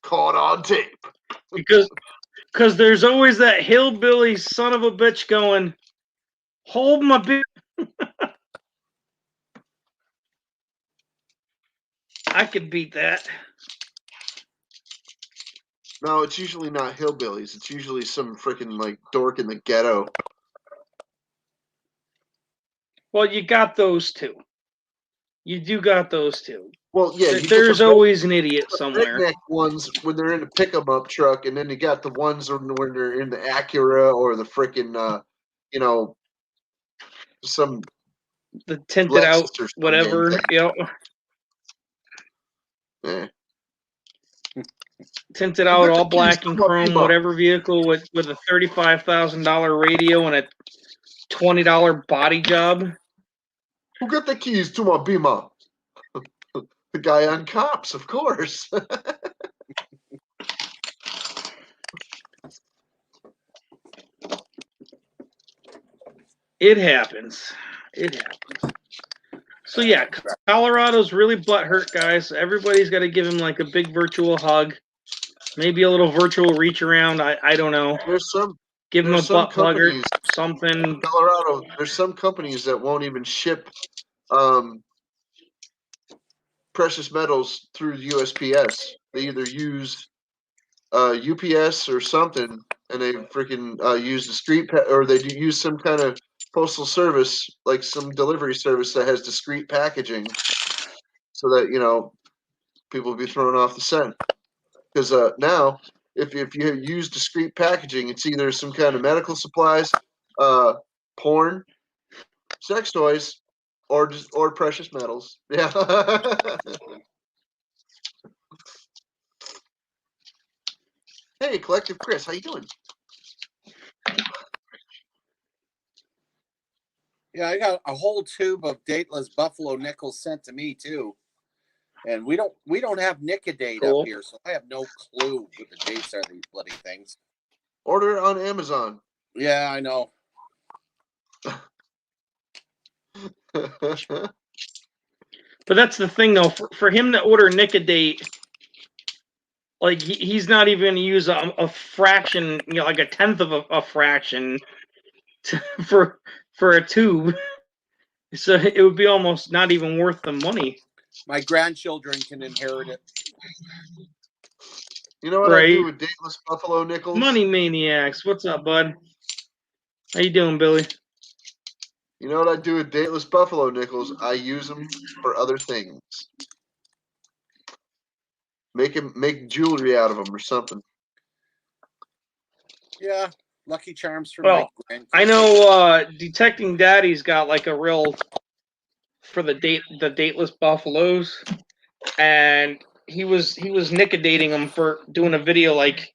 caught on tape. Because there's always that hillbilly son of a bitch going, hold my beer. I could beat that. No, it's usually not hillbillies. It's usually some freaking like dork in the ghetto. Well, you got those two. You do got those two. Well, yeah, There's always an idiot somewhere. Redneck ones when they're in a pickup up truck, and then you got the ones when they're in the Acura or the freaking, some the tinted Lexus out or whatever. Yep. Yeah. Tinted out all black and chrome, whatever vehicle with a $35,000 radio and a $20 body job. Who got the keys to my Beamer? The guy on Cops, of course. It happens. It happens. So yeah, Colorado's really butthurt, guys. Everybody's got to give him like a big virtual hug, maybe a little virtual reach around. I don't know. Give him a butt plug or something. Colorado, there's some companies that won't even ship precious metals through USPS. They either use UPS or something, and they freaking use the street or they use some kind of postal service, like some delivery service that has discreet packaging, so that people will be thrown off the scent. Because now, if you use discreet packaging, it's either some kind of medical supplies, porn, sex toys, or precious metals. Yeah. Hey, Collective Chris, how you doing? Yeah, I got a whole tube of dateless buffalo nickels sent to me too. And we don't have Nicodate up here, so I have no clue what the dates are these bloody things. Order it on Amazon. Yeah, I know. But that's the thing, though. For him to order Nicodate, like he's not even going to use a fraction, like a tenth of a fraction for a tube. So it would be almost not even worth the money. My grandchildren can inherit it. You know what I do with dateless buffalo nickels? Money maniacs. What's up, bud? How you doing, Billy? You know what I do with dateless buffalo nickels? I use them for other things. Make jewelry out of them or something. Yeah, Lucky Charms for my grandkids. I know Detecting Daddy's got like a real for the dateless buffaloes, and he was nicodating them for doing a video like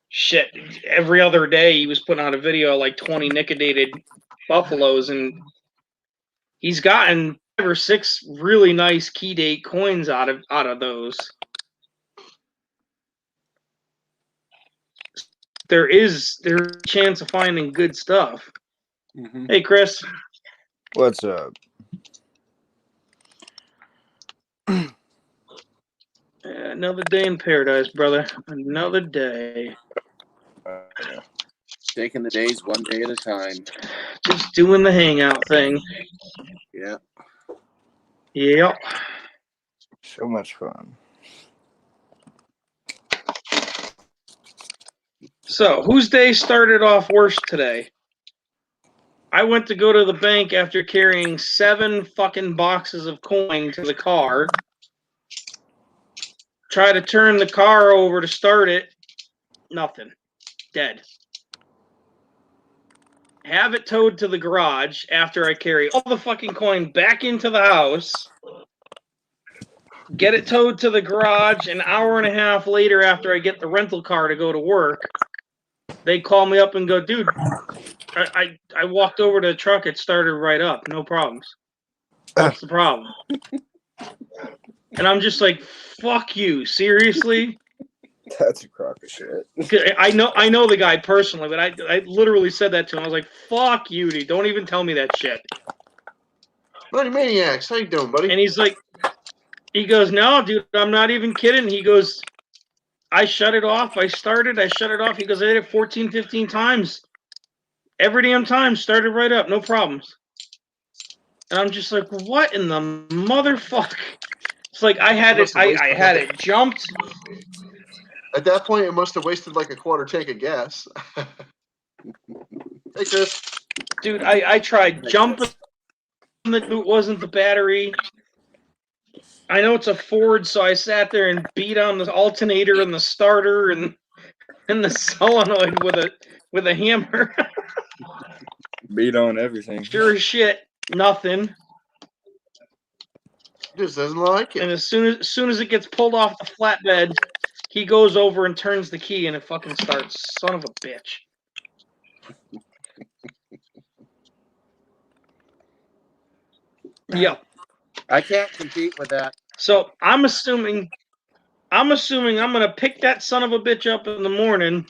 shit every other day. He was putting out a video like 20 nicodated buffaloes, and he's gotten 5 or 6 really nice key date coins out of those. there's a chance of finding good stuff. Mm-hmm. Hey, Chris. What's up? Another day in paradise, brother. Another day. Taking the days one day at a time. Just doing the hangout thing. Yeah. Yep. So much fun. So, whose day started off worse today? I went to go to the bank after carrying 7 fucking boxes of coin to the car. Try to turn the car over to start it. Nothing. Dead. Have it towed to the garage after I carry all the fucking coin back into the house. Get it towed to the garage an hour and a half later after I get the rental car to go to work. They call me up and go, dude, I walked over to the truck. It started right up. No problems. What's the problem? And I'm just like, fuck you. Seriously? That's a crock of shit. I know the guy personally, but I literally said that to him. I was like, fuck you, dude. Don't even tell me that shit. Bloody Maniacs, how you doing, buddy? And he's like, he goes, no, dude, I'm not even kidding. He goes, I shut it off. I shut it off. He goes, I did it 14, 15 times. Every damn time, started right up. No problems. And I'm just like, what in the motherfucker? It's like I had it jumped. At that point, it must have wasted like a quarter tank of gas. Hey, Chris. Dude, I tried jumping. It wasn't the battery. I know it's a Ford, so I sat there and beat on the alternator and the starter and the solenoid with a hammer. Beat on everything. Sure as shit, nothing. Just doesn't like it. And as soon as it gets pulled off the flatbed, he goes over and turns the key and it fucking starts. Son of a bitch. Yep. I can't compete with that. So I'm assuming I'm gonna pick that son of a bitch up in the morning,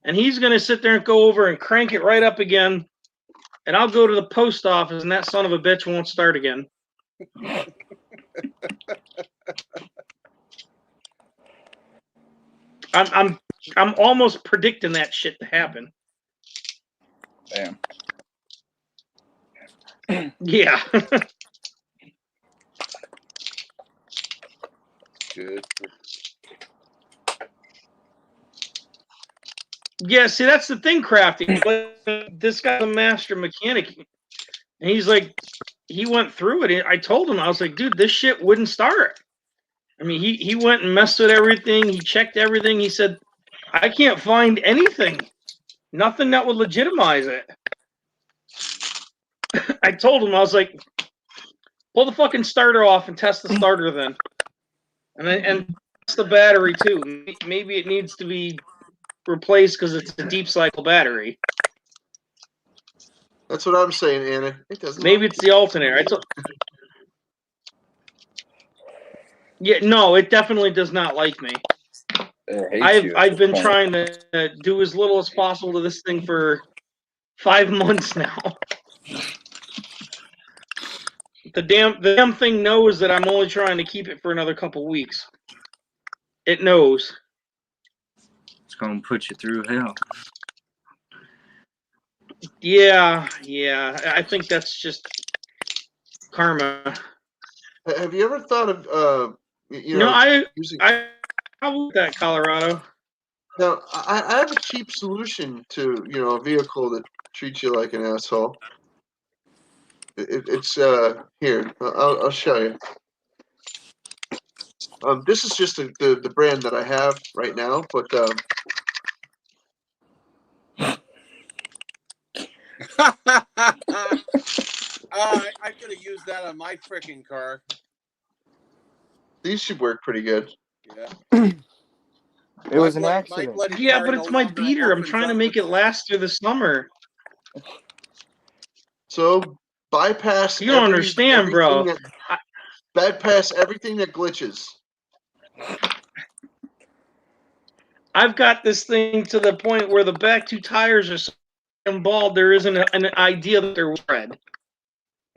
and he's gonna sit there and go over and crank it right up again, and I'll go to the post office, and that son of a bitch won't start again. I'm almost predicting that shit to happen. Damn. Yeah. Good. Yeah, see, that's the thing, Crafty. This guy's a master mechanic. And he's like, he went through it. I told him, I was like, dude, this shit wouldn't start. I mean, he went and messed with everything. He checked everything. He said, I can't find anything. Nothing that would legitimize it. I told him, I was like, pull the fucking starter off and test the starter then. And test the battery too. Maybe it needs to be replaced because it's a deep cycle battery. That's what I'm saying, Anna. It doesn't. Maybe it's the alternator. Yeah, no, it definitely does not like me. I've been trying to do as little as possible to this thing for 5 months now. The damn thing knows that I'm only trying to keep it for another couple weeks. It knows. It's gonna put you through hell. Yeah. I think that's just karma. Have you ever thought of using? I with that Colorado. Now, I have a cheap solution to a vehicle that treats you like an asshole. It's here. I'll show you. This is just the brand that I have right now, but I could have used that on my freaking car. these should work pretty good. Yeah. It was an accident. Yeah, but it's my beater. I'm trying to make it last through the summer. So bypass. You don't understand, bro. Bypass everything that glitches. I've got this thing to the point where the back two tires are so bald there isn't an idea that they're red.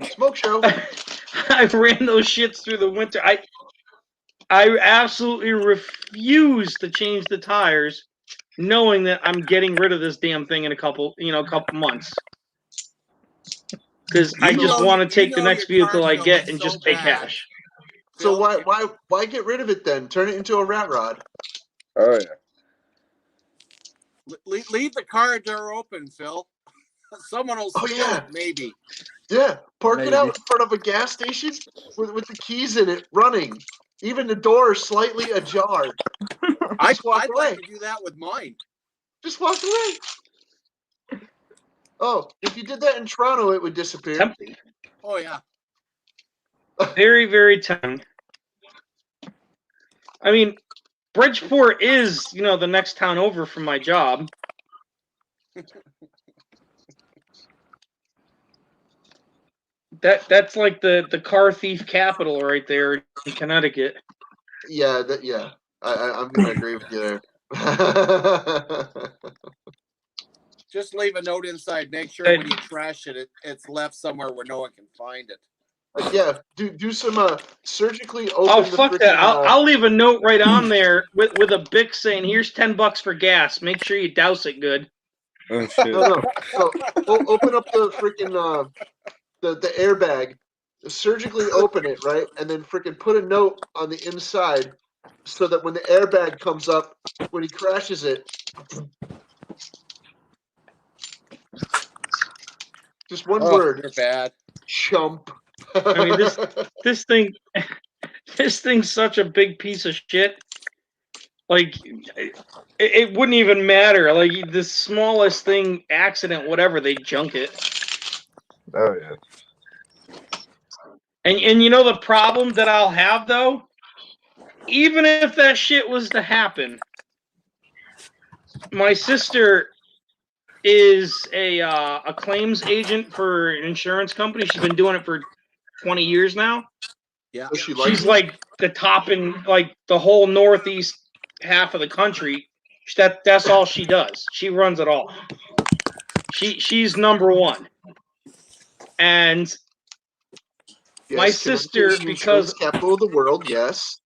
Smoke show. I ran those shits through the winter. I absolutely refuse to change the tires, knowing that I'm getting rid of this damn thing in a couple months. Because I just want to take the next vehicle I get and just pay cash. So why get rid of it then? Turn it into a rat rod. Oh yeah. Leave the car door open, Phil. Someone will steal it, maybe. Yeah, park it out Maybe. in front of a gas station with the keys in it running. Even the door is slightly ajar. I'd walk away. like to do that with mine. Just walk away. Oh, if you did that in Toronto, it would disappear. Tempting. Oh, yeah. Very, very tempting. I mean, Bridgeport is, the next town over from my job. That's like the car thief capital right there in Connecticut. Yeah, I'm gonna agree with you there. Just leave a note inside. Make sure when you trash it, it's left somewhere where no one can find it. Yeah, do some surgically open. Oh fuck that! I'll leave a note right on there with a Bic saying, "Here's $10 for gas. Make sure you douse it good." Oh shit. No. Open up the freaking the airbag. Surgically open it, right, and then freaking put a note on the inside so that when the airbag comes up, when he crashes it, just one word. You're bad. Chump. I mean, this thing's such a big piece of shit. Like, it wouldn't even matter. Like, the smallest thing, accident, whatever, they junk it. Oh yeah. And the problem that I'll have, though? Even if that shit was to happen, my sister is a claims agent for an insurance company. She's been doing it for 20 years now. Yeah. She's like the top in like the whole northeast half of the country. That's all she does. She runs it all. She's number one. And Yes, my sister, because capital of the world, yes.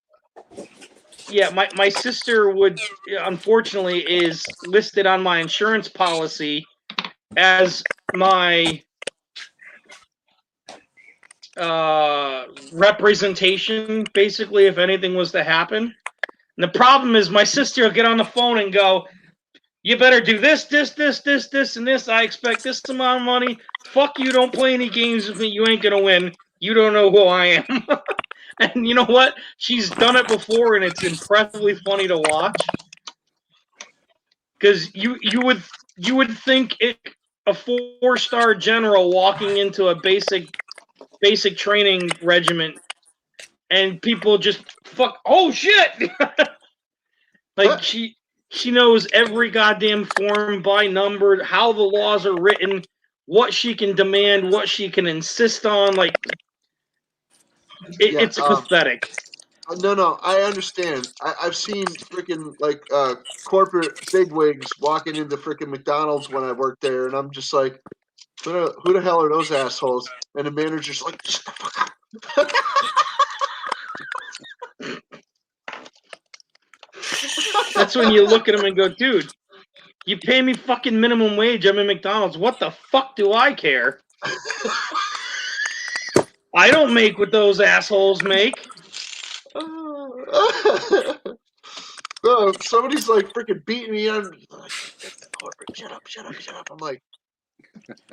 Yeah, my sister unfortunately is listed on my insurance policy as my representation, basically, if anything was to happen. And the problem is my sister will get on the phone and go, "You better do this, and this. I expect this amount of money. Fuck you, don't play any games with me. You ain't going to win. You don't know who I am." And you know what? She's done it before, and it's impressively funny to watch. Because you would think a 4-star general walking into a basic training regiment, and people just fuck. Oh shit! Like she knows every goddamn form by number, how the laws are written, what she can demand, what she can insist on. Like it's pathetic. No, I understand. I've seen freaking like corporate bigwigs walking into freaking McDonald's when I worked there, and I'm just like, who the hell are those assholes? And the manager's like, shut the fuck up. That's when you look at them and go, dude, you pay me fucking minimum wage. I'm in McDonald's. What the fuck do I care? I don't make what those assholes make. No, somebody's like freaking beating me on. Shut up. I'm like,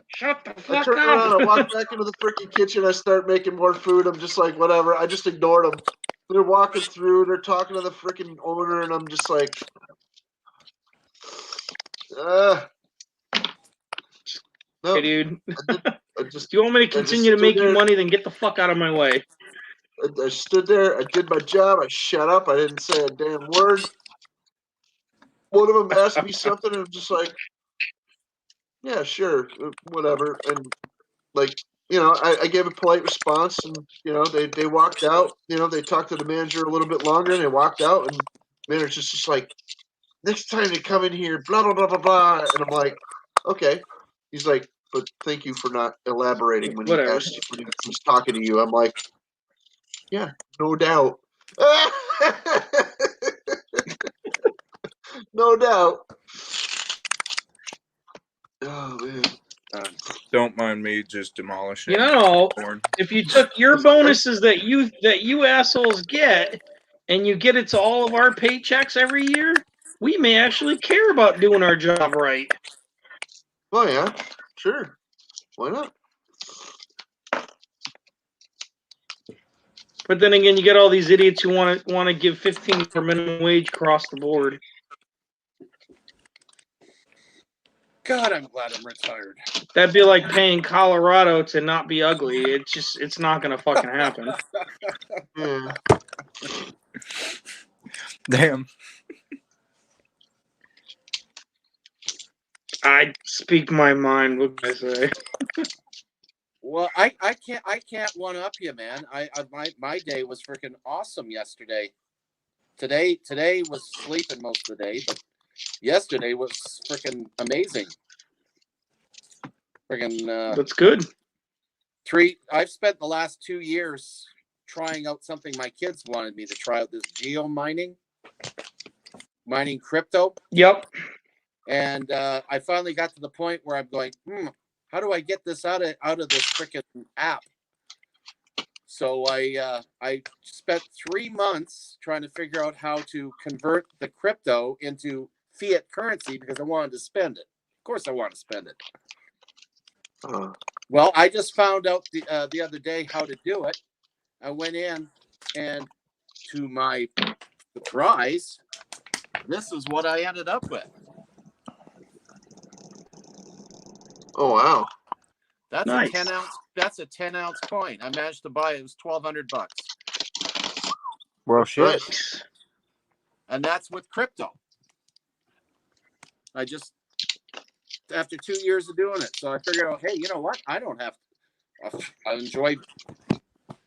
shut the fuck up. I turn around, I walk back into the freaking kitchen, I start making more food. I'm just like, whatever. I just ignored them. They're walking through, they're talking to the freaking owner, and I'm just like, no. Hey, dude. I just, do you want me to continue to make you money? Then get the fuck out of my way. I stood there, I did my job, I shut up, I didn't say a damn word. One of them asked me something, and I'm just like, yeah, sure, whatever. And like, I gave a polite response, and they walked out. They talked to the manager a little bit longer, and they walked out. And the manager's just like, next time they come in here, blah, blah, blah, blah, blah. And I'm like, okay. He's like, but thank you for not elaborating when he Whatever. asked you, when he was talking to you. I'm like, yeah, no doubt. No doubt. Oh, man. Don't mind me just demolishing. You know, porn. if you took your bonuses that you assholes get, and you get it to all of our paychecks every year, we may actually care about doing our job right. Oh, yeah, sure. Why not? But then again, you get all these idiots who want to give 15 for minimum wage across the board. God, I'm glad I'm retired. That'd be like paying Colorado to not be ugly. It's not gonna fucking happen. Yeah. Damn. I speak my mind. What can I say? Well, I can't one up you, man. My day was freaking awesome yesterday. Today was sleeping most of the day, but yesterday was freaking amazing. Freaking That's good. I've spent the last 2 years trying out something my kids wanted me to try out, this mining crypto. Yep. And I finally got to the point where I'm going, how do I get this out of this freaking app? So I spent 3 months trying to figure out how to convert the crypto into fiat currency because I wanted to spend it. Of course, I want to spend it. Well, I just found out the other day how to do it. I went in, and to my surprise, this is what I ended up with. Oh, wow. That's Nice. a 10 ounce. That's a 10-ounce coin. I managed to buy it. It was $1,200. Well, shit. Nice. And that's with crypto. I just, after 2 years of doing it, so I figured out, hey, you know what? I don't have to. I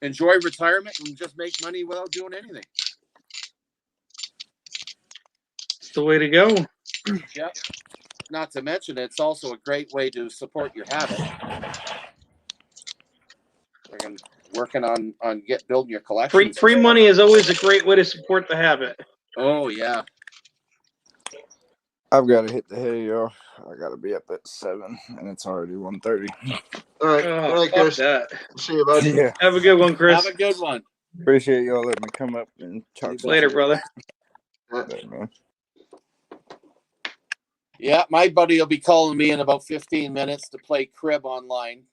enjoy retirement and just make money without doing anything. It's the way to go. Yep. Not to mention, it's also a great way to support your habit. Working on building your collection. Free money is always a great way to support the habit. Oh yeah. I've got to hit the hay, y'all. I got to be up at 7, and it's already 1:30. All right. Oh, All right, fuck Chris. that. See you, bud. Yeah. Have a good one, Chris. Have a good one. Appreciate y'all letting me come up and talk some Later, shit. brother. Later, man. Yeah, my buddy will be calling me in about 15 minutes to play crib online.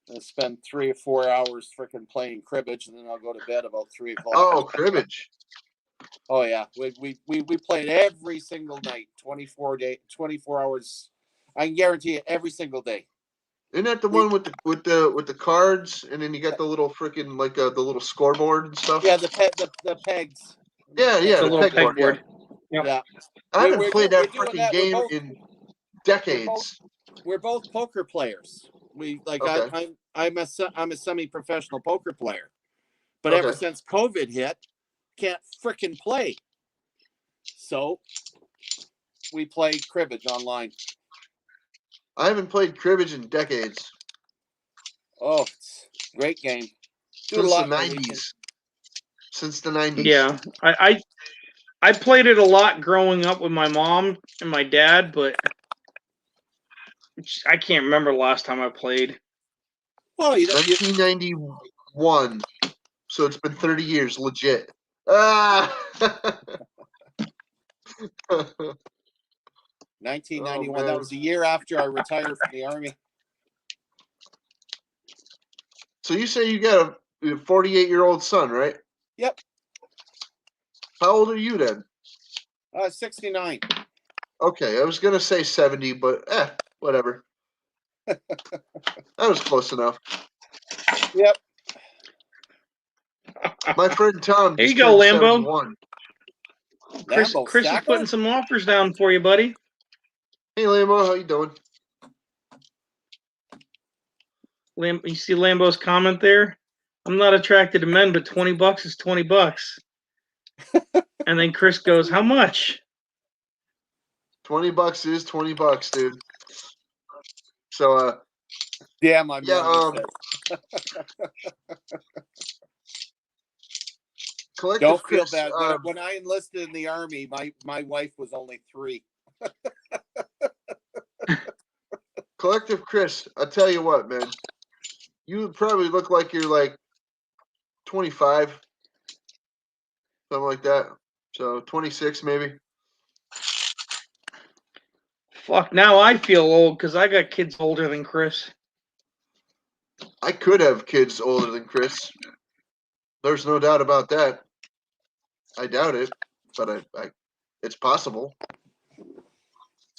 I'll spend 3 or 4 hours freaking playing cribbage, and then I'll go to bed about 3 o'clock. Oh, cribbage. Oh yeah, we played every single night, 24 hours. I can guarantee it, every single day. Isn't that the one with the cards, and then you got the little freaking like the little scoreboard and stuff? Yeah, the pegs. Yeah, The little pegboard. pegboard. Yeah. Yeah. I haven't We're played doing that freaking that. game in decades. We're both poker players. Okay. I'm a semi-professional poker player, but Okay. ever since COVID hit, can't frickin' play. So we play cribbage online. I haven't played cribbage in decades. Oh, it's a great game. Since the 90s. Since the 90s. Yeah, I played it a lot growing up with my mom and my dad, but I can't remember the last time I played. Well, 1991. So it's been 30 years, legit. Ah! 1991. That was the year after I retired from the Army. So you say you got a 48-year-old son, right? Yep. How old are you then? 69. Okay, I was gonna say 70, but whatever. That was close enough. Yep. My friend Tom. There you just go, turned Lambo. 71. Chris is putting some offers down for you, buddy. Hey, Lambo, how you doing? You see Lambo's comment there? I'm not attracted to men, but $20 is $20. And And then Chris goes, "How much?" $20 is $20, dude. So Damn, I'm yeah, young. Collective Don't feel Chris, bad. When I enlisted in the army, my wife was only 3. Collective Chris, I tell you what, man, you probably look like you're like 25, something like that. So 26 maybe. Fuck, now I feel old because I got kids older than Chris. I could have kids older than Chris. There's no doubt about that. I doubt it, but it's possible.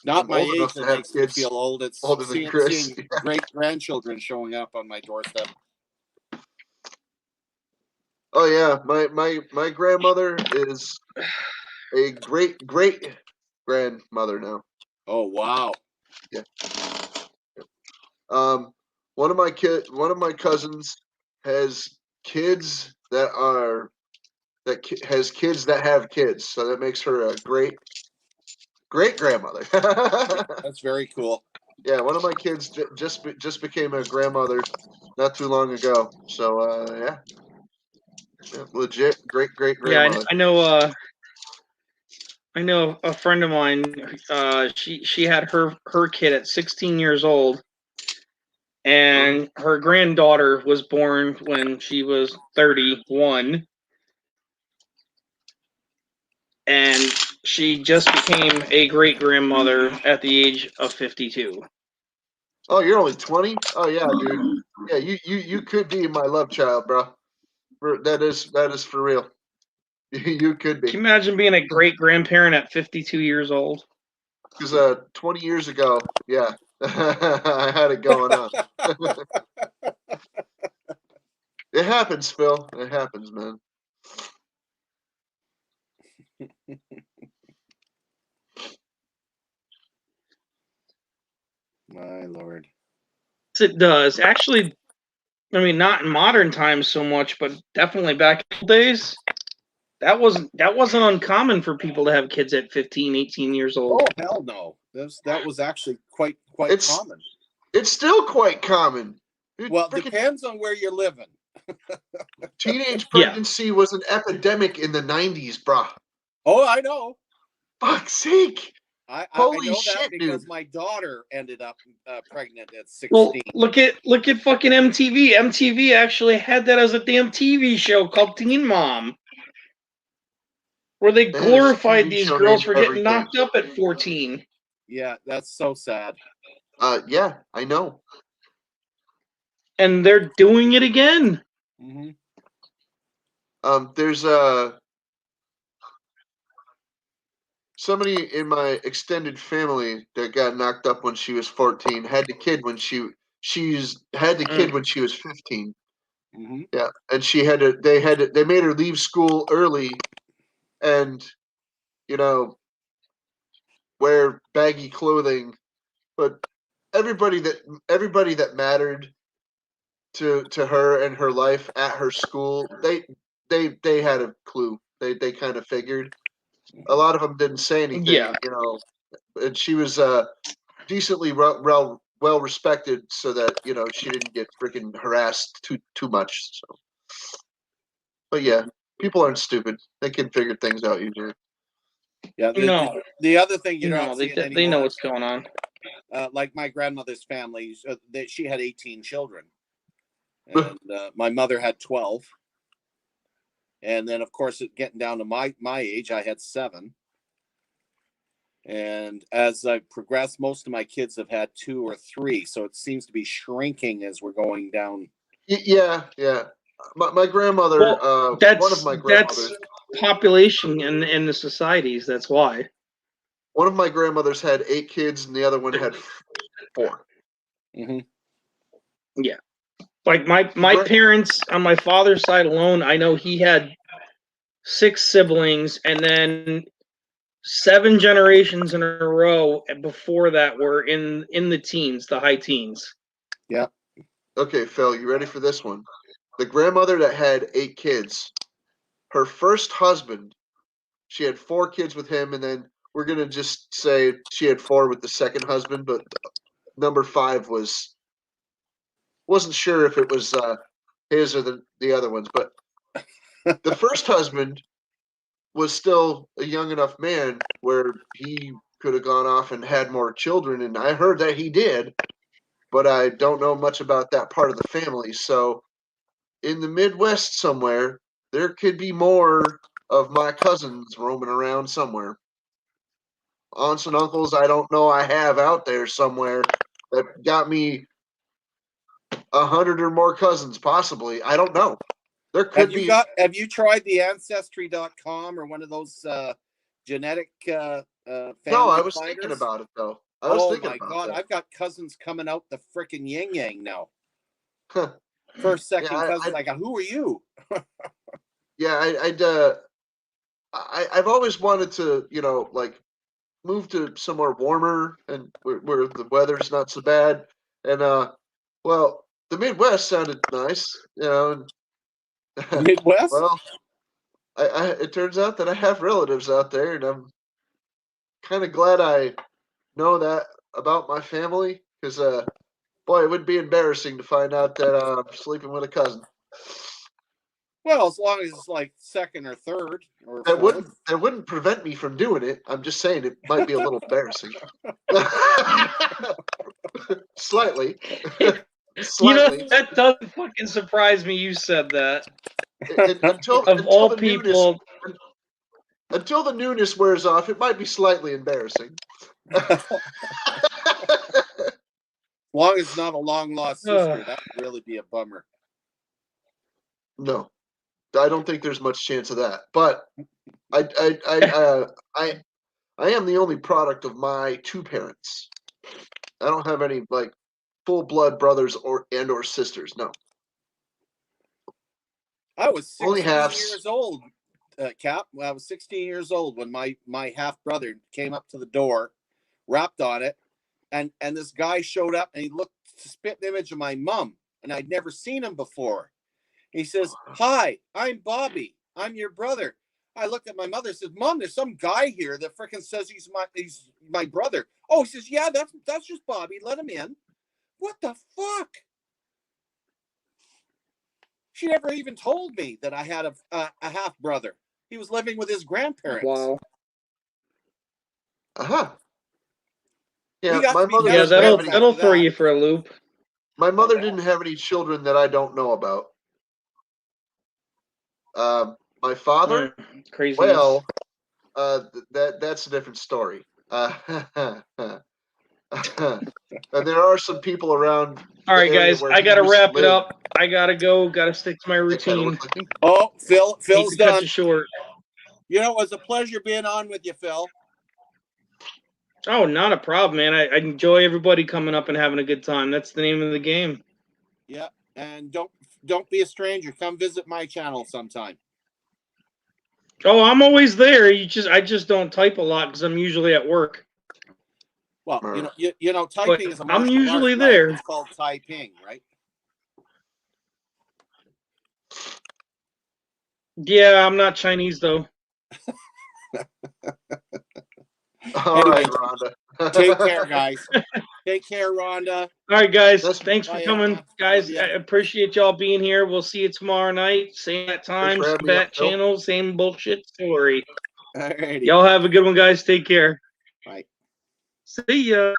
Not I'm my old age enough to that have makes me kids feel old. It's older than seeing Chris. great grandchildren showing up on my doorstep. Oh yeah, my grandmother is a great grandmother now. Oh wow! Yeah. One of my cousins has kids has kids that have kids, so that makes her a great grandmother. That's very cool. Yeah, one of my kids just became a grandmother not too long ago. So yeah, legit great Yeah, grandmother. I know a friend of mine. She had her kid at 16 years old, and her granddaughter was born when she was 31, and she just became a great grandmother at the age of 52. Oh, you're only 20? Oh yeah, dude. Yeah, you could be my love child, bro. That is for real. You could be. Can you imagine being a great grandparent at 52 years old? Because 20 years ago, yeah, I had it going on. It happens, Phil. It happens, man. My lord. Yes, it does. Actually, I mean, not in modern times so much, but definitely back in the days, that wasn't uncommon for people to have kids at 15, 18 years old. Oh hell no! That was actually quite It's common. it's still quite common. Dude, Well, it freaking depends on where you're living. teenage Yeah. pregnancy was an epidemic in the 90s, brah. Oh, I know. Fuck's sake. I Holy know that shit, because dude. my daughter ended up pregnant at 16. Well, look at fucking MTV. MTV actually had that as a damn TV show called Teen Mom, where they They had a glorified TV these show girls named for getting Everything. knocked up at 14. Yeah, that's so sad. Yeah, I know. And they're doing it again. Mm-hmm. There's somebody in my extended family that got knocked up when she was 14. Had the kid when she's had the kid when she was 15. Mm-hmm. Yeah, and they made her leave school early and you know wear baggy clothing, but everybody that mattered to her and her life at her school, they had a clue. They kind of figured. A lot of them didn't say anything, Yeah. and she was decently well respected, so that she didn't get freaking harassed too much. So, but yeah, people aren't stupid. They can figure things out usually. Yeah. No, The other thing you're no, not they seeing they anymore, know what's going on. like my grandmother's family, she had 18 children, and my mother had 12. And then, of course, getting down to my age, I had 7. And as I progressed, most of my kids have had 2 or 3. So it seems to be shrinking as we're going down. Yeah. My grandmother, Well, one of my that's grandmothers, population in the societies. That's why. one of my grandmothers had 8 kids, and the other one had 4. Mm-hmm. Yeah. Like my Right. parents on my father's side alone, I know he had 6 siblings, and then 7 generations in a row before that were in the teens, the high teens. Yeah. Okay, Phil, you ready for this one? The grandmother that had 8 kids, her first husband, she had 4 kids with him, and then we're gonna just say she had 4 with the second husband, but number 5 wasn't sure if it was his or the other ones. But the first husband was still a young enough man where he could have gone off and had more children, and I heard that he did, but I don't know much about that part of the family. So in the Midwest somewhere, there could be more of my cousins roaming around somewhere. Aunts and uncles I don't know I have out there somewhere that got me 100 or more cousins, possibly. I don't know. There could be. Have you tried the Ancestry.com or one of those genetic family No, I was finders? thinking about it though. I was thinking my about God, that. I've got cousins coming out the freaking yin yang now. Huh. First, second Yeah, cousins. I go, who are you? Yeah, I've always wanted to, like move to somewhere warmer and where the weather's not so bad. And well, the Midwest sounded nice, and Midwest? well, it turns out that I have relatives out there, and I'm kind of glad I know that about my family, because boy, it would be embarrassing to find out that I'm sleeping with a cousin. Well, as long as it's like second or third or That fourth. wouldn't prevent me from doing it. I'm just saying it might be a little embarrassing. Slightly. Slightly. That doesn't fucking surprise me. You said that. Until All the people, until the newness wears off, it might be slightly embarrassing. As long as it's not a long lost sister, that would really be a bummer. No, I don't think there's much chance of that. But I am the only product of my 2 parents. I don't have any like full blood brothers or sisters. No. I was 16 Only halves. years old, Cap. I was 16 years old when my half brother came up to the door, rapped on it, and this guy showed up and he looked spit an image of my mom, and I'd never seen him before. He says, "Hi, I'm Bobby. I'm your brother." I looked at my mother and said, "Mom, there's some guy here that frickin' says he's my brother." Oh, he says, "Yeah, that's just Bobby. Let him in." What the fuck? She never even told me that I had a half brother. He was living with his grandparents. wow. Yeah, We got my to be mother. Yeah, best doesn't have friends any, that'll after throw that. you for a loop. my mother didn't have any children that I don't know about. My father, Craziness. well, that's a different story. And there are some people around. All right, the area guys, where I he gotta used to wrap it live up. I gotta go. Gotta stick to my that kinda routine. look like- Oh, Hate Phil's to cut done. you short. You know, it was a pleasure being on with you, Phil. Oh, not a problem, man. I enjoy everybody coming up and having a good time. That's the name of the game. Yeah, and don't be a stranger. Come visit my channel sometime. Oh, I'm always there. I just don't type a lot because I'm usually at work. Well, you know, typing is a I'm martial usually art, there. right? It's called typing, right? Yeah, I'm not Chinese though. All right, Rhonda. Take care, guys. Take care, Rhonda. All right, guys. That's- Thanks for Bye, coming, Anna. guys. Love ya. I appreciate y'all being here. We'll see you tomorrow night. Same that time, for same having me bat up, Phil. channel, same bullshit story. Alrighty. Y'all have a good one, guys. Take care. Bye. See ya.